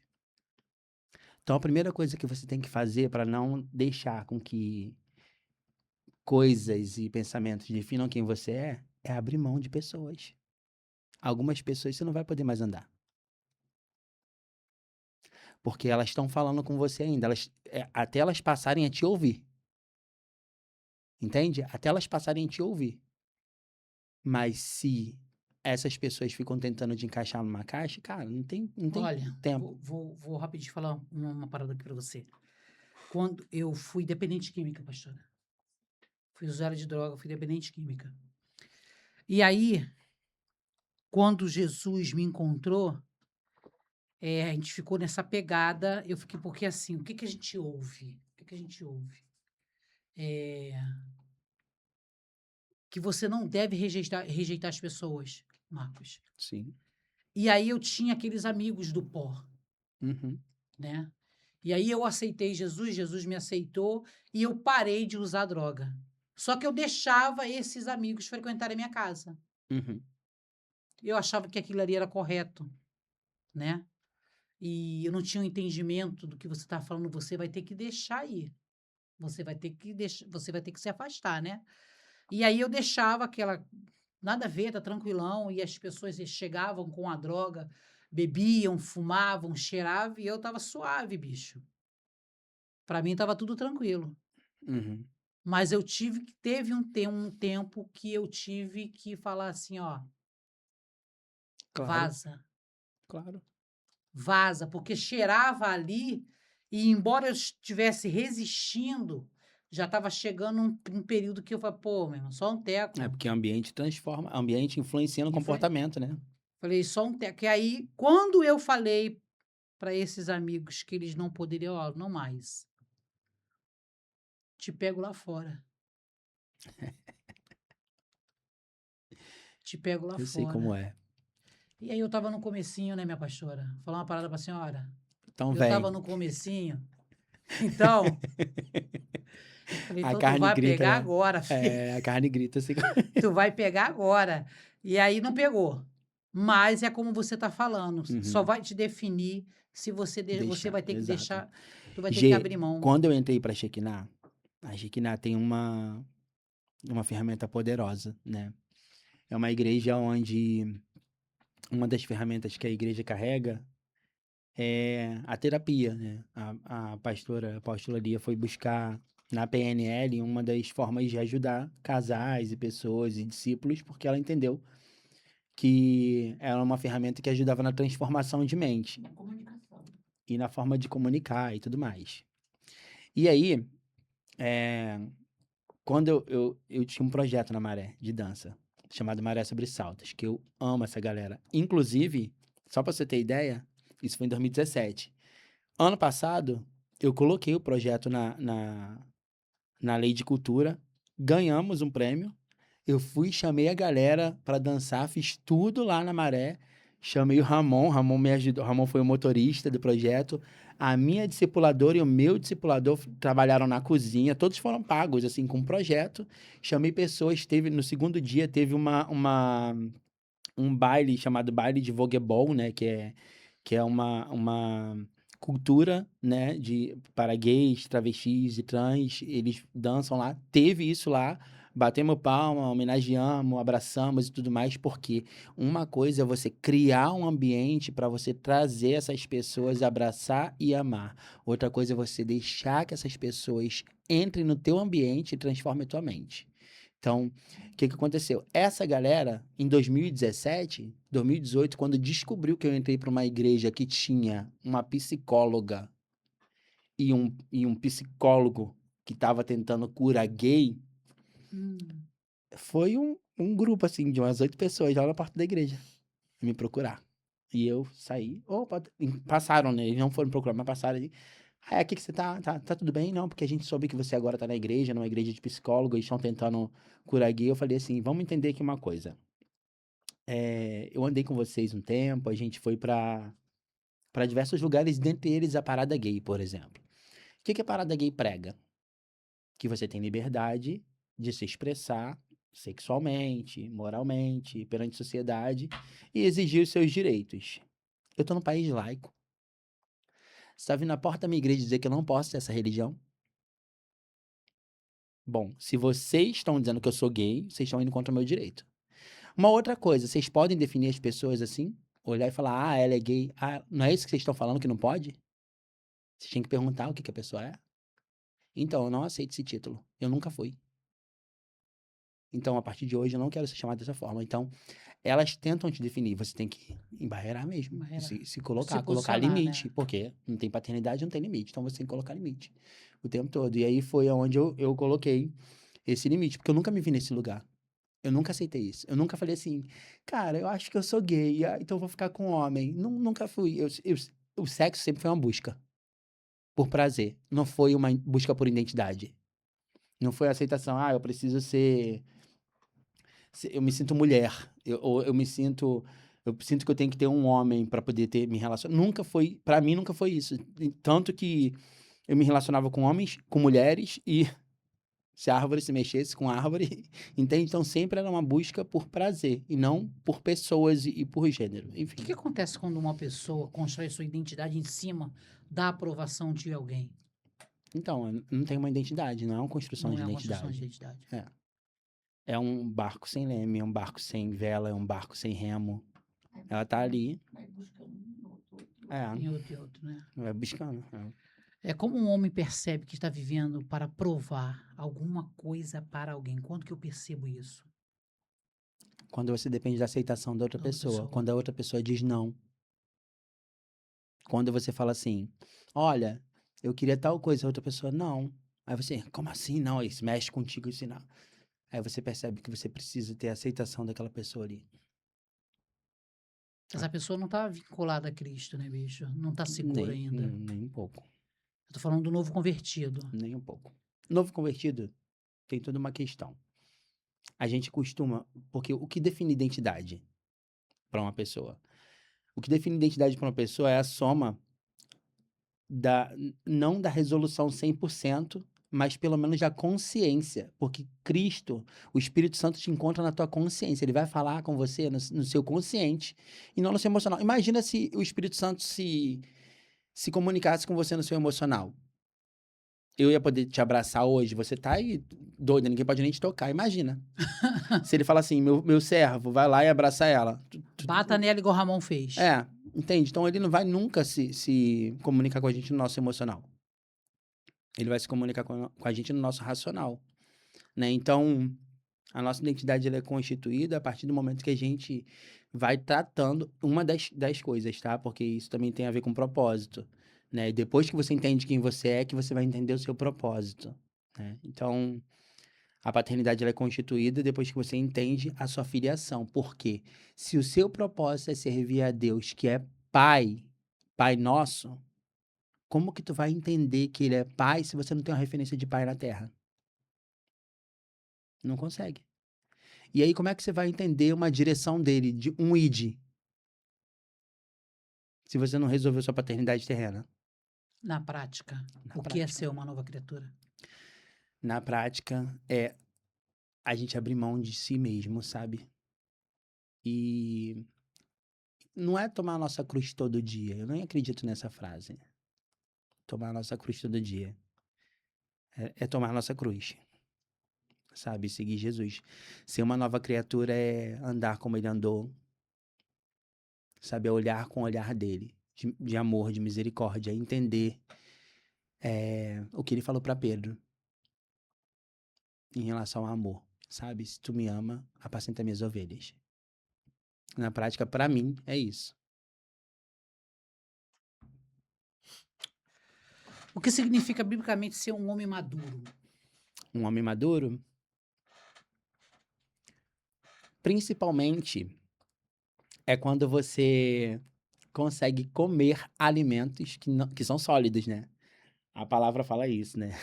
Então, a primeira coisa que você tem que fazer para não deixar com que coisas e pensamentos definam quem você é abrir mão de pessoas. Algumas pessoas você não vai poder mais andar. Porque elas estão falando com você ainda. Até elas passarem a te ouvir. Entende? Até elas passarem a te ouvir. Mas se essas pessoas ficam tentando te encaixar numa caixa, cara, não tem Olha, tempo. vou rapidinho falar uma parada aqui pra você. Quando eu fui dependente química, pastora. Fui usuário de droga, fui dependente química. E aí, quando Jesus me encontrou, a gente ficou nessa pegada. Eu fiquei, porque assim, o que que a gente ouve? O que que a gente ouve? É, que você não deve rejeitar as pessoas, Marcos. Sim. E aí eu tinha aqueles amigos do pó, Uhum. né? E aí eu aceitei Jesus, Jesus me aceitou e eu parei de usar droga. Só que eu deixava esses amigos frequentarem a minha casa. Uhum. Eu achava que aquilo ali era correto, né? E eu não tinha um entendimento do que você está falando, você vai ter que deixar ir. Você vai ter que se afastar, né? E aí eu deixava aquela nada a ver, tá tranquilão, e as pessoas chegavam com a droga, bebiam, fumavam, cheiravam, e eu tava suave, bicho. Pra mim tava tudo tranquilo. Uhum. Mas teve um tempo que eu tive que falar assim, ó, Claro, vaza, claro. vaza, porque cheirava ali, e embora eu estivesse resistindo, já estava chegando um período que eu falei, pô, meu irmão, só um teco. É porque o ambiente transforma, o ambiente influencia no Influ- comportamento, né? Falei, só um teco. E aí, quando eu falei para esses amigos que eles não poderiam, ó, não mais, te pego lá fora. Te pego lá Eu sei como fora. é. E aí eu tava no comecinho, né, minha pastora? Vou falar uma parada pra senhora. Então Eu tava vem. no comecinho. Então, falei, A então tu carne vai grita, pegar né? agora, filho. É, a carne grita assim. Tu vai pegar agora. E aí não pegou. Mas é como você tá falando. Só Uhum. vai te definir se você Deixar, vai ter que exato. deixar. Tu vai ter que G, abrir mão. quando eu entrei pra Shekinah, a Shekinah tem uma ferramenta poderosa, né? É uma igreja onde uma das ferramentas que a igreja carrega é a terapia, né? A pastora, a apóstola Lia foi buscar na PNL uma das formas de ajudar casais e pessoas e discípulos, porque ela entendeu que era uma ferramenta que ajudava na transformação de mente Comunicação. e na forma de comunicar e tudo mais. E aí, é, quando eu tinha um projeto na Maré de dança, chamado Maré Sobre Saltos, que eu amo essa galera. Inclusive, só pra você ter ideia, isso foi em 2017. Ano passado, eu coloquei o projeto na Lei de Cultura, ganhamos um prêmio. Eu fui, chamei a galera pra dançar, fiz tudo lá na Maré. Chamei o Ramon me ajudou. O Ramon foi o motorista do projeto. A minha discipuladora e o meu discipulador trabalharam na cozinha, todos foram pagos, assim, com o projeto. Chamei pessoas, no segundo dia, teve um baile chamado Baile de Voguebol, né, que é uma cultura, né, para gays, travestis e trans, eles dançam lá. Teve isso lá, batemos palma, homenageamos, abraçamos e tudo mais, porque uma coisa é você criar um ambiente para você trazer essas pessoas, abraçar e amar. Outra coisa é você deixar que essas pessoas entrem no teu ambiente e transformem a tua mente. Então, o que aconteceu? Essa galera, em 2017, 2018, quando descobriu que eu entrei para uma igreja que tinha uma psicóloga e um psicólogo que estava tentando curar gay, Hum. foi um grupo, assim, de umas 8 pessoas lá na porta da igreja me procurar. E eu saí. Opa, passaram, né? Eles não foram procurar, mas passaram ali. Ah, aqui que você tá tudo bem? Não, porque a gente soube que você agora tá na igreja, numa igreja de psicólogo, e estão tentando curar gay. Eu falei assim, vamos entender aqui uma coisa. Eu andei com vocês um tempo, a gente foi pra diversos lugares, dentre eles a Parada Gay, por exemplo. O que que a Parada Gay prega? Que você tem liberdade de se expressar sexualmente, moralmente, perante a sociedade e exigir os seus direitos. Eu tô num país laico. Você tá vindo na porta da minha igreja dizer que eu não posso ter essa religião? Bom, se vocês estão dizendo que eu sou gay, vocês estão indo contra o meu direito. Uma outra coisa, vocês podem definir as pessoas assim? Olhar e falar, ela é gay. Ah, não é isso que vocês estão falando que não pode? Vocês têm que perguntar o que que a pessoa é. Então, eu não aceito esse título. Eu nunca fui. Então, a partir de hoje, eu não quero ser chamado dessa forma. Então, elas tentam te definir. Você tem que embarrear mesmo. Embarrear. Se colocar, Se colocar posicionar, limite. né? Porque não tem paternidade, não tem limite. Então, você tem que colocar limite o tempo todo. E aí foi onde eu coloquei esse limite. Porque eu nunca me vi nesse lugar. Eu nunca aceitei isso. Eu nunca falei assim, cara, eu acho que eu sou gay, então eu vou ficar com um homem. Nunca fui. O sexo sempre foi uma busca por prazer. Não foi uma busca por identidade. Não foi a aceitação, eu preciso ser. Eu me sinto mulher. Ou eu me sinto. Eu sinto que eu tenho que ter um homem para poder me relacionar. Nunca foi. Para mim, nunca foi isso. Tanto que eu me relacionava com homens, com mulheres e se a árvore se mexesse com a árvore, entende? Então sempre era uma busca por prazer e não por pessoas e por gênero. O Enfim. que acontece quando uma pessoa constrói sua identidade em cima da aprovação de alguém? Então, não tem uma identidade, não é uma construção Não de é uma construção de identidade. identidade. É um barco sem leme, é um barco sem vela, é um barco sem remo. Ela tá ali, Vai buscando um outro. Em outro e outro, né? vai buscando. É como um homem percebe que está vivendo para provar alguma coisa para alguém. Quando que eu percebo isso? Quando você depende da aceitação da outra Da outra pessoa. pessoa. Quando a outra pessoa diz não. Quando você fala assim, olha, eu queria tal coisa, a outra pessoa, não. Aí você, como assim não? Isso mexe contigo, isso não. Aí você percebe que você precisa ter a aceitação daquela pessoa ali. Essa pessoa não está vinculada a Cristo, né, bicho? Não está segura ainda. Nem um pouco. Eu tô falando do novo convertido. Nem um pouco. Novo convertido tem toda uma questão. A gente costuma. Porque o que define identidade para uma pessoa? O que define identidade para uma pessoa é a soma não da resolução 100%, mas pelo menos da consciência. Porque Cristo, o Espírito Santo te encontra na tua consciência. Ele vai falar com você no seu consciente e não no seu emocional. Imagina se o Espírito Santo se comunicasse com você no seu emocional. Eu ia poder te abraçar hoje, você tá aí doida, ninguém pode nem te tocar. Imagina. Se ele fala assim, meu servo, vai lá e abraça ela. Bata nela igual o Ramon fez. Entende? Então ele não vai nunca se comunicar com a gente no nosso emocional. Ele vai se comunicar com a gente no nosso racional. Né? Então, a nossa identidade ela é constituída a partir do momento que a gente vai tratando uma das coisas, tá? Porque isso também tem a ver com propósito. Né? E depois que você entende quem você é, que você vai entender o seu propósito. Né? Então, a paternidade ela é constituída depois que você entende a sua filiação. Por quê? Se o seu propósito é servir a Deus, que é Pai, Pai nosso, como que tu vai entender que Ele é Pai se você não tem uma referência de Pai na Terra? Não consegue. E aí, como é que você vai entender uma direção dele, de um id, se você não resolveu sua paternidade terrena? Na prática, Na o que é prática. ser uma nova criatura? Na prática, é a gente abrir mão de si mesmo, sabe? E não é tomar a nossa cruz todo dia. Eu nem acredito nessa frase. Tomar a nossa cruz todo dia. É tomar a nossa cruz. Sabe? Seguir Jesus. Ser uma nova criatura é andar como ele andou. Sabe? É olhar com o olhar dele. De amor, de misericórdia. Entender o que ele falou para Pedro. Em relação ao amor. Sabe? Se tu me ama, apacenta minhas ovelhas. Na prática, para mim, é isso. O que significa biblicamente ser um homem maduro? Um homem maduro Principalmente é quando você consegue comer alimentos que são sólidos, né? A palavra fala isso, né?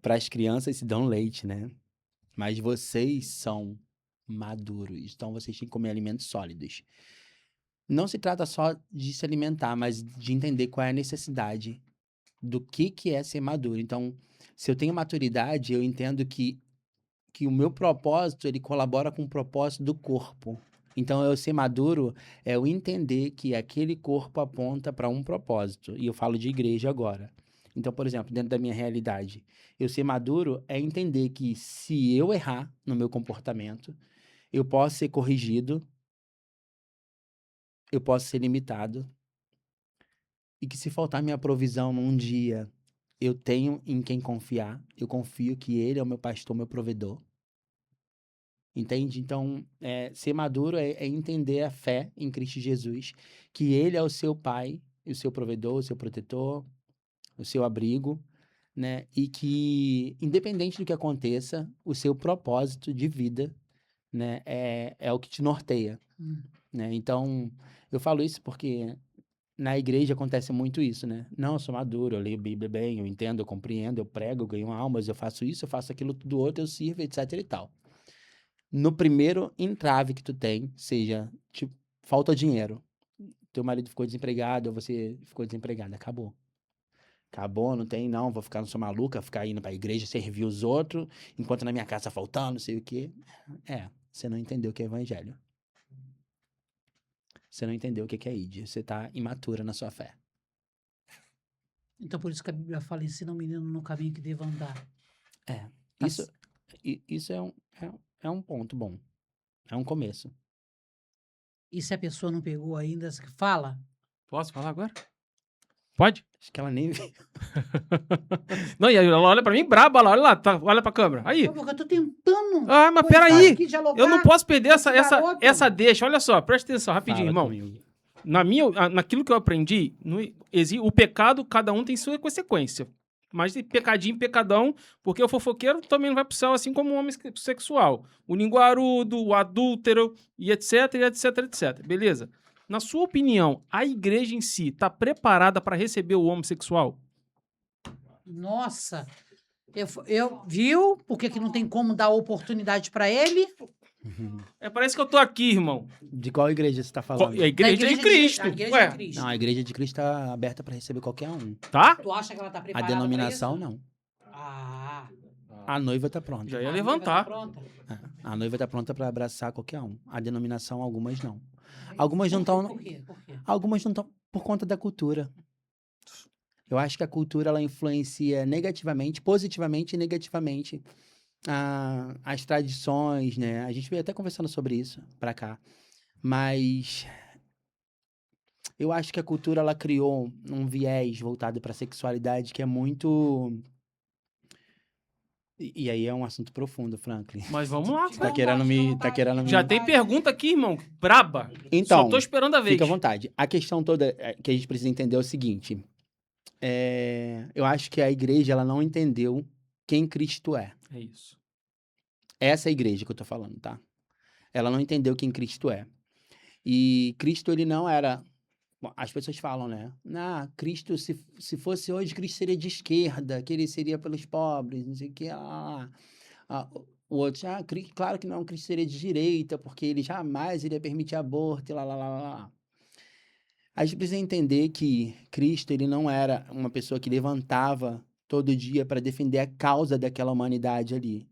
Para as crianças se dão leite, né? Mas vocês são maduros, então vocês têm que comer alimentos sólidos. Não se trata só de se alimentar, mas de entender qual é a necessidade do que é ser maduro. Então, se eu tenho maturidade, eu entendo que o meu propósito, ele colabora com o propósito do corpo. Então, eu ser maduro é eu entender que aquele corpo aponta para um propósito. E eu falo de igreja agora. Então, por exemplo, dentro da minha realidade, eu ser maduro é entender que se eu errar no meu comportamento, eu posso ser corrigido, eu posso ser limitado, e que se faltar minha provisão num dia, eu tenho em quem confiar, eu confio que ele é o meu pastor, meu provedor. Entende? Então, ser maduro é entender a fé em Cristo Jesus, que ele é o seu pai, o seu provedor, o seu protetor, o seu abrigo, né? E que, independente do que aconteça, o seu propósito de vida, né, é o que te norteia, Hum. né? Então, eu falo isso porque na igreja acontece muito isso, né? Não, eu sou maduro, eu leio a Bíblia bem, eu entendo, eu compreendo, eu prego, eu ganho almas, eu faço isso, eu faço aquilo, tudo outro, eu sirvo, etc e tal. No primeiro entrave que tu tem, seja, tipo, falta dinheiro, teu marido ficou desempregado, ou você ficou desempregada, acabou. Acabou, não tem, não, vou ficar, não sou maluca, ficar indo pra igreja, servir os outros, enquanto na minha casa tá faltando, não sei o quê. Você não entendeu o que é evangelho. Você não entendeu o que é ID. Você tá imatura na sua fé. Então, por isso que a Bíblia fala, ensina o menino no caminho que deva andar. Tá Isso, isso é um ponto bom. É um começo. E se a pessoa não pegou ainda, fala. Posso falar agora? Pode? Acho que ela nem viu. Não, e aí ela olha pra mim braba lá, olha lá, tá, olha pra câmera. Aí. Pô, eu tô tentando. Ah, mas conversar peraí. aqui, dialogar Eu não posso perder com essa, esse essa, garoto. essa deixa. Olha só, presta atenção, rapidinho, Fala irmão. comigo. Naquilo que eu aprendi, o pecado, cada um tem sua consequência. Mas de pecadinho, pecadão, porque o fofoqueiro também não vai pro céu, assim como o homem sexual. O linguarudo, o adúltero, e etc, e etc, etc. Beleza? Na sua opinião, a igreja em si tá preparada para receber o homossexual? Nossa, eu viu? Porque que não tem como dar oportunidade pra ele? Parece que eu tô aqui, irmão. De qual igreja você tá falando? A igreja de Cristo. A igreja Ué, de Cristo. Não, a igreja de Cristo tá aberta para receber qualquer um. tá? Tu acha que ela tá A preparada denominação, pra isso? não. Ah, A noiva tá pronta. Já ia a levantar. noiva tá pronta. A noiva tá pronta para abraçar qualquer um. A denominação, algumas não. Algumas não estão. Por quê? Por quê? Algumas não estão por conta da cultura. Eu acho que a cultura ela influencia negativamente, positivamente e negativamente as tradições, né? A gente veio até conversando sobre isso pra cá. Mas eu acho que a cultura ela criou um viés voltado pra sexualidade que é muito. E aí é um assunto profundo, Franklin. Mas vamos lá. Tá querendo me. Já tem pergunta aqui, irmão. Braba. Então, Só tô esperando a vez. fica à vontade. A questão toda que a gente precisa entender é o seguinte. Eu acho que a igreja ela não entendeu quem Cristo é. É isso. Essa é a igreja que eu tô falando, tá? Ela não entendeu quem Cristo é. E Cristo, ele não era... Bom, as pessoas falam, né? Cristo, se fosse hoje, Cristo seria de esquerda, que ele seria pelos pobres, não sei o que. O outro, claro que não, Cristo seria de direita, porque ele jamais iria permitir aborto, e lá. A gente precisa entender que Cristo, ele não era uma pessoa que levantava todo dia para defender a causa daquela humanidade ali.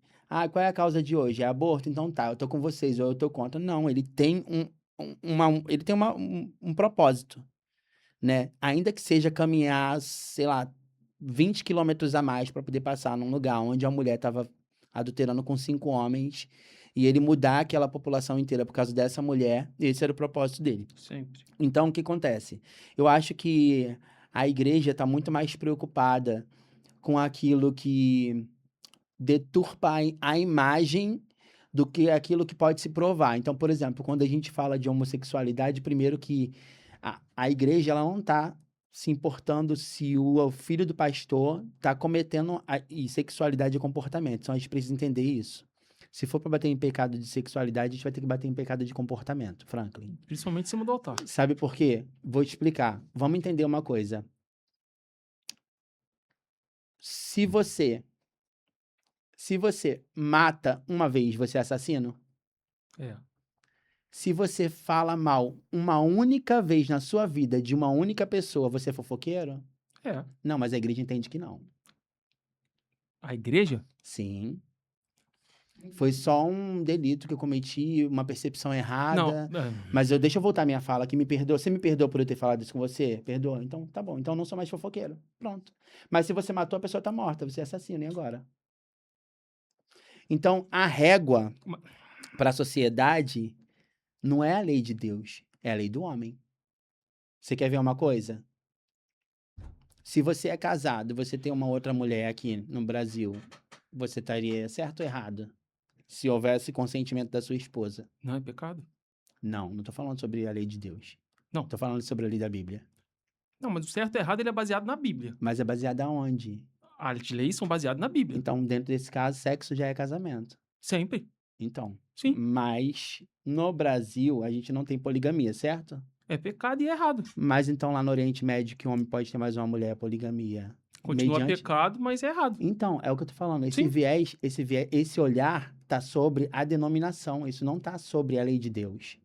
Qual é a causa de hoje? É aborto? Então tá, eu tô com vocês, ou eu tô contra. Não, ele tem um propósito, né? Ainda que seja caminhar, sei lá, 20 quilômetros a mais para poder passar num lugar onde a mulher estava adulterando com 5 homens e ele mudar aquela população inteira por causa dessa mulher, esse era o propósito dele. Sempre. Então, o que acontece? Eu acho que a igreja está muito mais preocupada com aquilo que deturpa a imagem do que aquilo que pode se provar. Então, por exemplo, quando a gente fala de homossexualidade, primeiro que a igreja ela não está se importando se o filho do pastor está cometendo sexualidade e comportamento. Então, a gente precisa entender isso. Se for para bater em pecado de sexualidade, a gente vai ter que bater em pecado de comportamento, Franklin. Principalmente em cima do altar. Sabe por quê? Vou te explicar. Vamos entender uma coisa. Se você mata uma vez, você é assassino? É. Se você fala mal uma única vez na sua vida de uma única pessoa, você é fofoqueiro? É. Não, mas a igreja entende que não. A igreja? Sim. Foi só um delito que eu cometi, uma percepção errada. Não. Mas deixa eu voltar à minha fala aqui. Me perdoa. Você me perdoa por eu ter falado isso com você? Perdoa? Então, tá bom. Então, eu não sou mais fofoqueiro. Pronto. Mas se você matou, a pessoa tá morta. Você é assassino. E agora? Então, a régua para a sociedade não é a lei de Deus. É a lei do homem. Você quer ver uma coisa? Se você é casado, você tem uma outra mulher aqui no Brasil, você estaria certo ou errado? Se houvesse consentimento da sua esposa. Não é pecado? Não tô falando sobre a lei de Deus. Não. Tô falando sobre a lei da Bíblia. Não, mas o certo e errado ele é baseado na Bíblia. Mas é baseada onde? As leis são baseadas na Bíblia. Então, dentro desse caso, sexo já é casamento. Sempre. Então. Sim. Mas no Brasil, a gente não tem poligamia, certo? É pecado e é errado. Mas então lá no Oriente Médio, que um homem pode ter mais uma mulher, é poligamia. Continua pecado, mas é errado. Então, é o que eu tô falando. Sim. Esse olhar tá sobre a denominação. Isso não tá sobre a lei de Deus.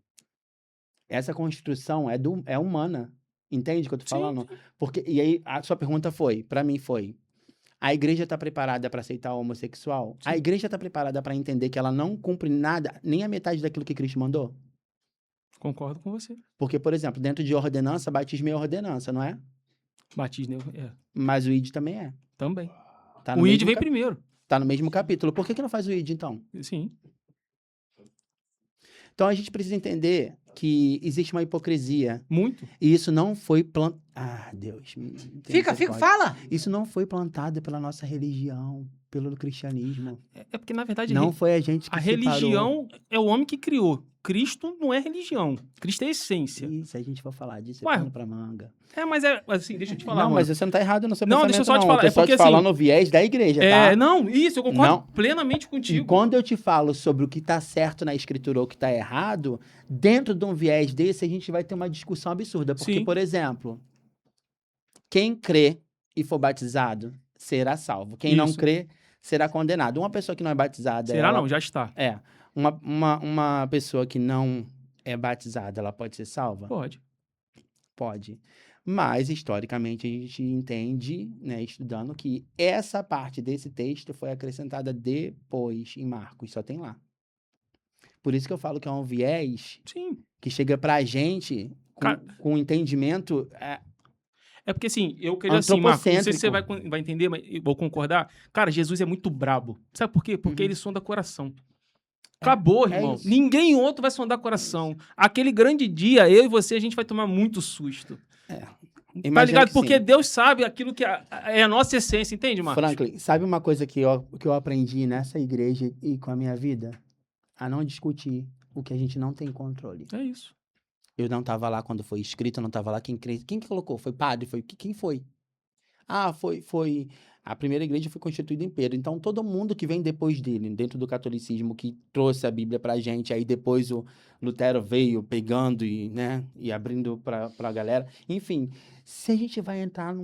Essa construção é humana. Entende o que eu tô Sim, falando? sim. Porque, e aí, a sua pergunta pra mim foi: a igreja tá preparada para aceitar o homossexual? Sim. A igreja tá preparada para entender que ela não cumpre nada, nem a metade daquilo que Cristo mandou? Concordo com você. Porque, por exemplo, dentro de ordenança, batismo é ordenança, não é? Batismo é. Mas o ID também é. Também. Tá no O ID mesmo vem cap- primeiro. Tá no mesmo capítulo. Por que não faz o ID, então? Sim. Então, a gente precisa entender que existe uma hipocrisia. Muito. E isso não foi plantado... Ah, Deus. Fica, fala. Isso não foi plantado pela nossa religião, pelo cristianismo. É porque, na verdade, Não foi a gente que a separou. religião é o homem que criou. Cristo não é religião. Cristo é essência. E se a gente for falar disso, Ué, é pano pra manga. É, mas é assim, deixa eu te falar. Não, mano. mas você não tá errado no seu Não, pensamento, deixa eu só te não. falar, Eu é tô só porque, te assim, falando o viés da igreja, tá? Não, isso, eu concordo Não. plenamente E contigo. quando eu te falo sobre o que tá certo na escritura ou o que tá errado, dentro de um viés desse, a gente vai ter uma discussão absurda. Porque, Sim. por exemplo, quem crê e for batizado será salvo. Quem não Isso. crê será condenado. Uma pessoa que não é batizada... Será ela... não, já está. É. Uma pessoa que não é batizada, ela pode ser salva? Pode. Pode. Mas, historicamente, a gente entende, né, estudando, que essa parte desse texto foi acrescentada depois em Marcos, só tem lá. Por isso que eu falo que é um viés Sim. que chega pra gente com entendimento... É porque, assim, eu queria assim, Marcos, não sei se você Antropocêntrico. vai entender, mas eu vou concordar. Cara, Jesus é muito brabo. Sabe por quê? Porque ele sonda coração. Acabou, irmão. isso. Ninguém outro vai sondar coração. Aquele grande dia, eu e você, a gente vai tomar muito susto. Tá Imagino ligado? que Porque sim. Deus sabe aquilo que é a nossa essência, entende, Marcos? Franklin, sabe uma coisa que eu aprendi nessa igreja e com a minha vida? A não discutir o que a gente não tem controle. É isso. Eu não estava lá quando foi escrito, eu não estava lá. Quem que colocou? Foi padre? Quem foi? Ah, foi... A primeira igreja foi constituída em Pedro. Então, todo mundo que vem depois dele, dentro do catolicismo, que trouxe a Bíblia pra gente, aí depois o Lutero veio pegando e abrindo pra galera. Enfim, se a gente vai entrar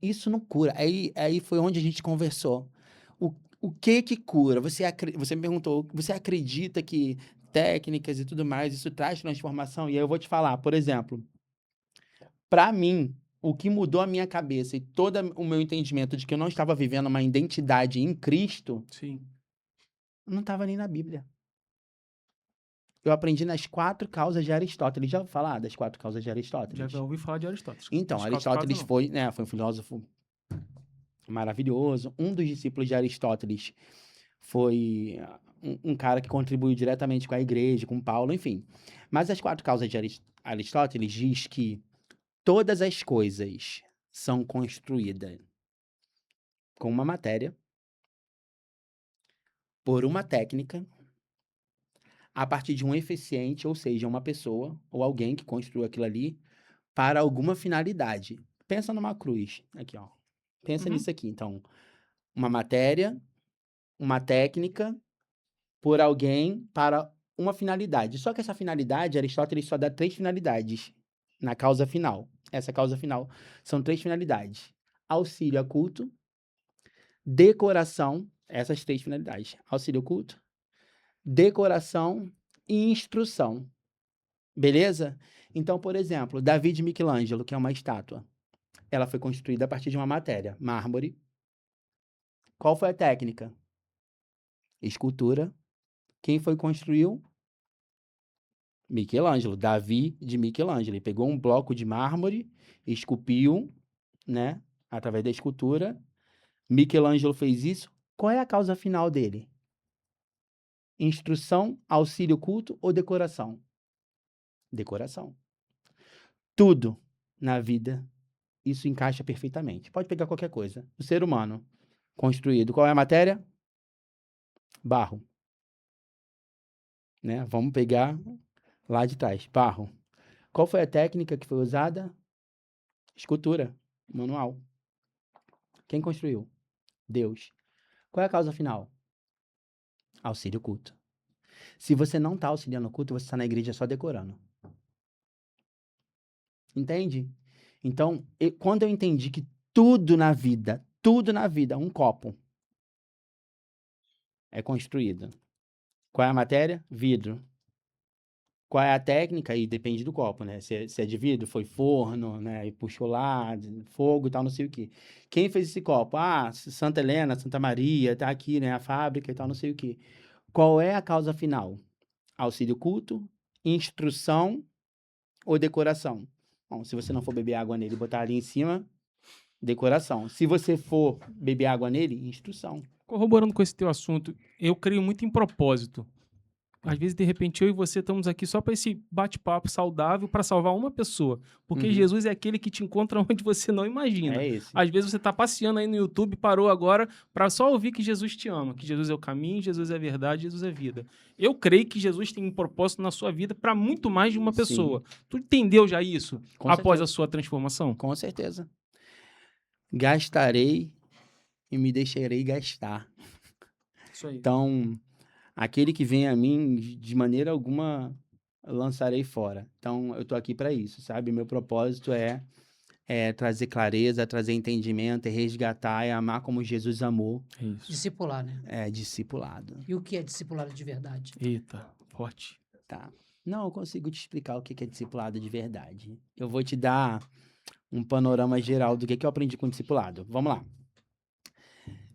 isso não cura. Aí foi onde a gente conversou. O que cura? Você me perguntou, você acredita que técnicas e tudo mais, isso traz transformação? E aí eu vou te falar, por exemplo, para mim, o que mudou a minha cabeça e todo o meu entendimento de que eu não estava vivendo uma identidade em Cristo, Sim. não estava nem na Bíblia. Eu aprendi nas 4 causas de Aristóteles. Já ouviu falar das 4 causas de Aristóteles? Já ouvi falar de Aristóteles. Então, As Aristóteles 4 causas, foi um filósofo maravilhoso. Um dos discípulos de Aristóteles foi um cara que contribuiu diretamente com a igreja, com Paulo, enfim. Mas as 4 causas de Aristóteles diz que todas as coisas são construídas com uma matéria, por uma técnica, a partir de um eficiente, ou seja, uma pessoa ou alguém que construiu aquilo ali para alguma finalidade. Pensa numa cruz, aqui, ó. Pensa Uhum. nisso aqui. Então, uma matéria, uma técnica por alguém para uma finalidade. Só que essa finalidade, Aristóteles só dá 3 finalidades na causa final. Essa causa final são 3 finalidades: auxílio a culto, decoração, essas 3 finalidades: auxílio a culto, decoração e instrução. Beleza? Então, por exemplo, Davi de Michelangelo, que é uma estátua, ela foi construída a partir de uma matéria, mármore. Qual foi a técnica? Escultura. Quem foi que construiu? Michelangelo, Davi de Michelangelo. Ele pegou um bloco de mármore, esculpiu, né, através da escultura. Michelangelo fez isso. Qual é a causa final dele? Instrução, auxílio culto ou decoração? Decoração. Tudo na vida, isso encaixa perfeitamente. Pode pegar qualquer coisa. O ser humano construído, qual é a matéria? Barro. Né? Vamos pegar lá de trás, barro. Qual foi a técnica que foi usada? Escultura, manual. Quem construiu? Deus. Qual é a causa final? Auxílio culto. Se você não está auxiliando o culto, você está na igreja só decorando. Entende? Então, quando eu entendi que tudo na vida, um copo é construído. Qual é a matéria? Vidro. Qual é a técnica? Aí depende do copo, né? Se é de vidro, foi forno, né? E puxou lá, fogo e tal, não sei o quê. Quem fez esse copo? Ah, Santa Helena, Santa Maria, tá aqui, né? A fábrica e tal, não sei o quê. Qual é a causa final? Auxílio culto, instrução ou decoração? Bom, se você não for beber água nele e botar ali em cima, decoração. Se você for beber água nele, instrução. Corroborando com esse teu assunto, eu creio muito em propósito. Às vezes, de repente, eu e você estamos aqui só para esse bate-papo saudável para salvar uma pessoa. Porque Uhum. Jesus é aquele que te encontra onde você não imagina. É esse. Às vezes você está passeando aí no YouTube, parou agora para só ouvir que Jesus te ama, que Jesus é o caminho, Jesus é a verdade, Jesus é a vida. Eu creio que Jesus tem um propósito na sua vida para muito mais de uma pessoa. Sim. Tu entendeu já isso Com após certeza. a sua transformação? Com certeza. Gastarei e me deixarei gastar. Isso aí. Então, aquele que vem a mim, de maneira alguma, lançarei fora. Então, eu tô aqui para isso, sabe? Meu propósito é trazer clareza, trazer entendimento, é resgatar, é amar como Jesus amou. É isso. Discipular, né? É discipulado, E o que é discipulado de verdade? Eita, forte. tá? Não, eu consigo te explicar o que é discipulado de verdade. Eu vou te dar um panorama geral do que eu aprendi com discipulado. Vamos lá.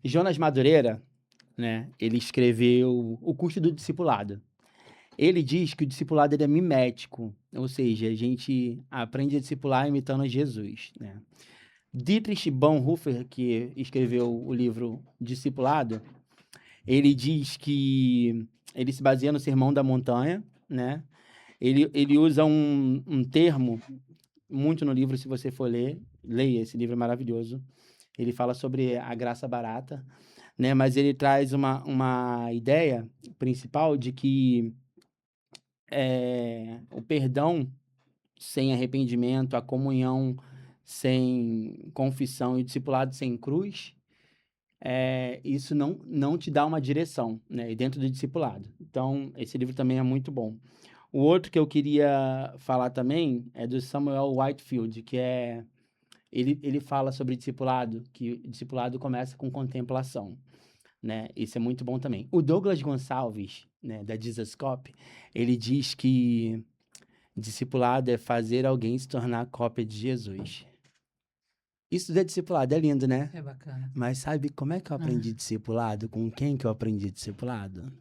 Jonas Madureira, né? Ele escreveu O Custo do Discipulado. Ele diz que o discipulado ele é mimético, ou seja, a gente aprende a discipular imitando Jesus, né? Dietrich Bonhoeffer, que escreveu o livro Discipulado, ele diz que ele se baseia no Sermão da Montanha, né? Ele usa um termo muito no livro, se você for ler, leia, esse livro é maravilhoso. Ele fala sobre a graça barata, né? Mas ele traz uma ideia principal de que o perdão sem arrependimento, a comunhão sem confissão e o discipulado sem cruz, isso não te dá uma direção, né? E dentro do discipulado. Então, esse livro também é muito bom. O outro que eu queria falar também é do Samuel Whitefield, que ele fala sobre discipulado, que o discipulado começa com contemplação, né? Isso é muito bom também. O Douglas Gonçalves, né, da Jesus Cop, ele diz que discipulado é fazer alguém se tornar cópia de Jesus. Isso é discipulado, é lindo, né? É bacana. Mas sabe como é que eu aprendi discipulado? Com quem que eu aprendi discipulado?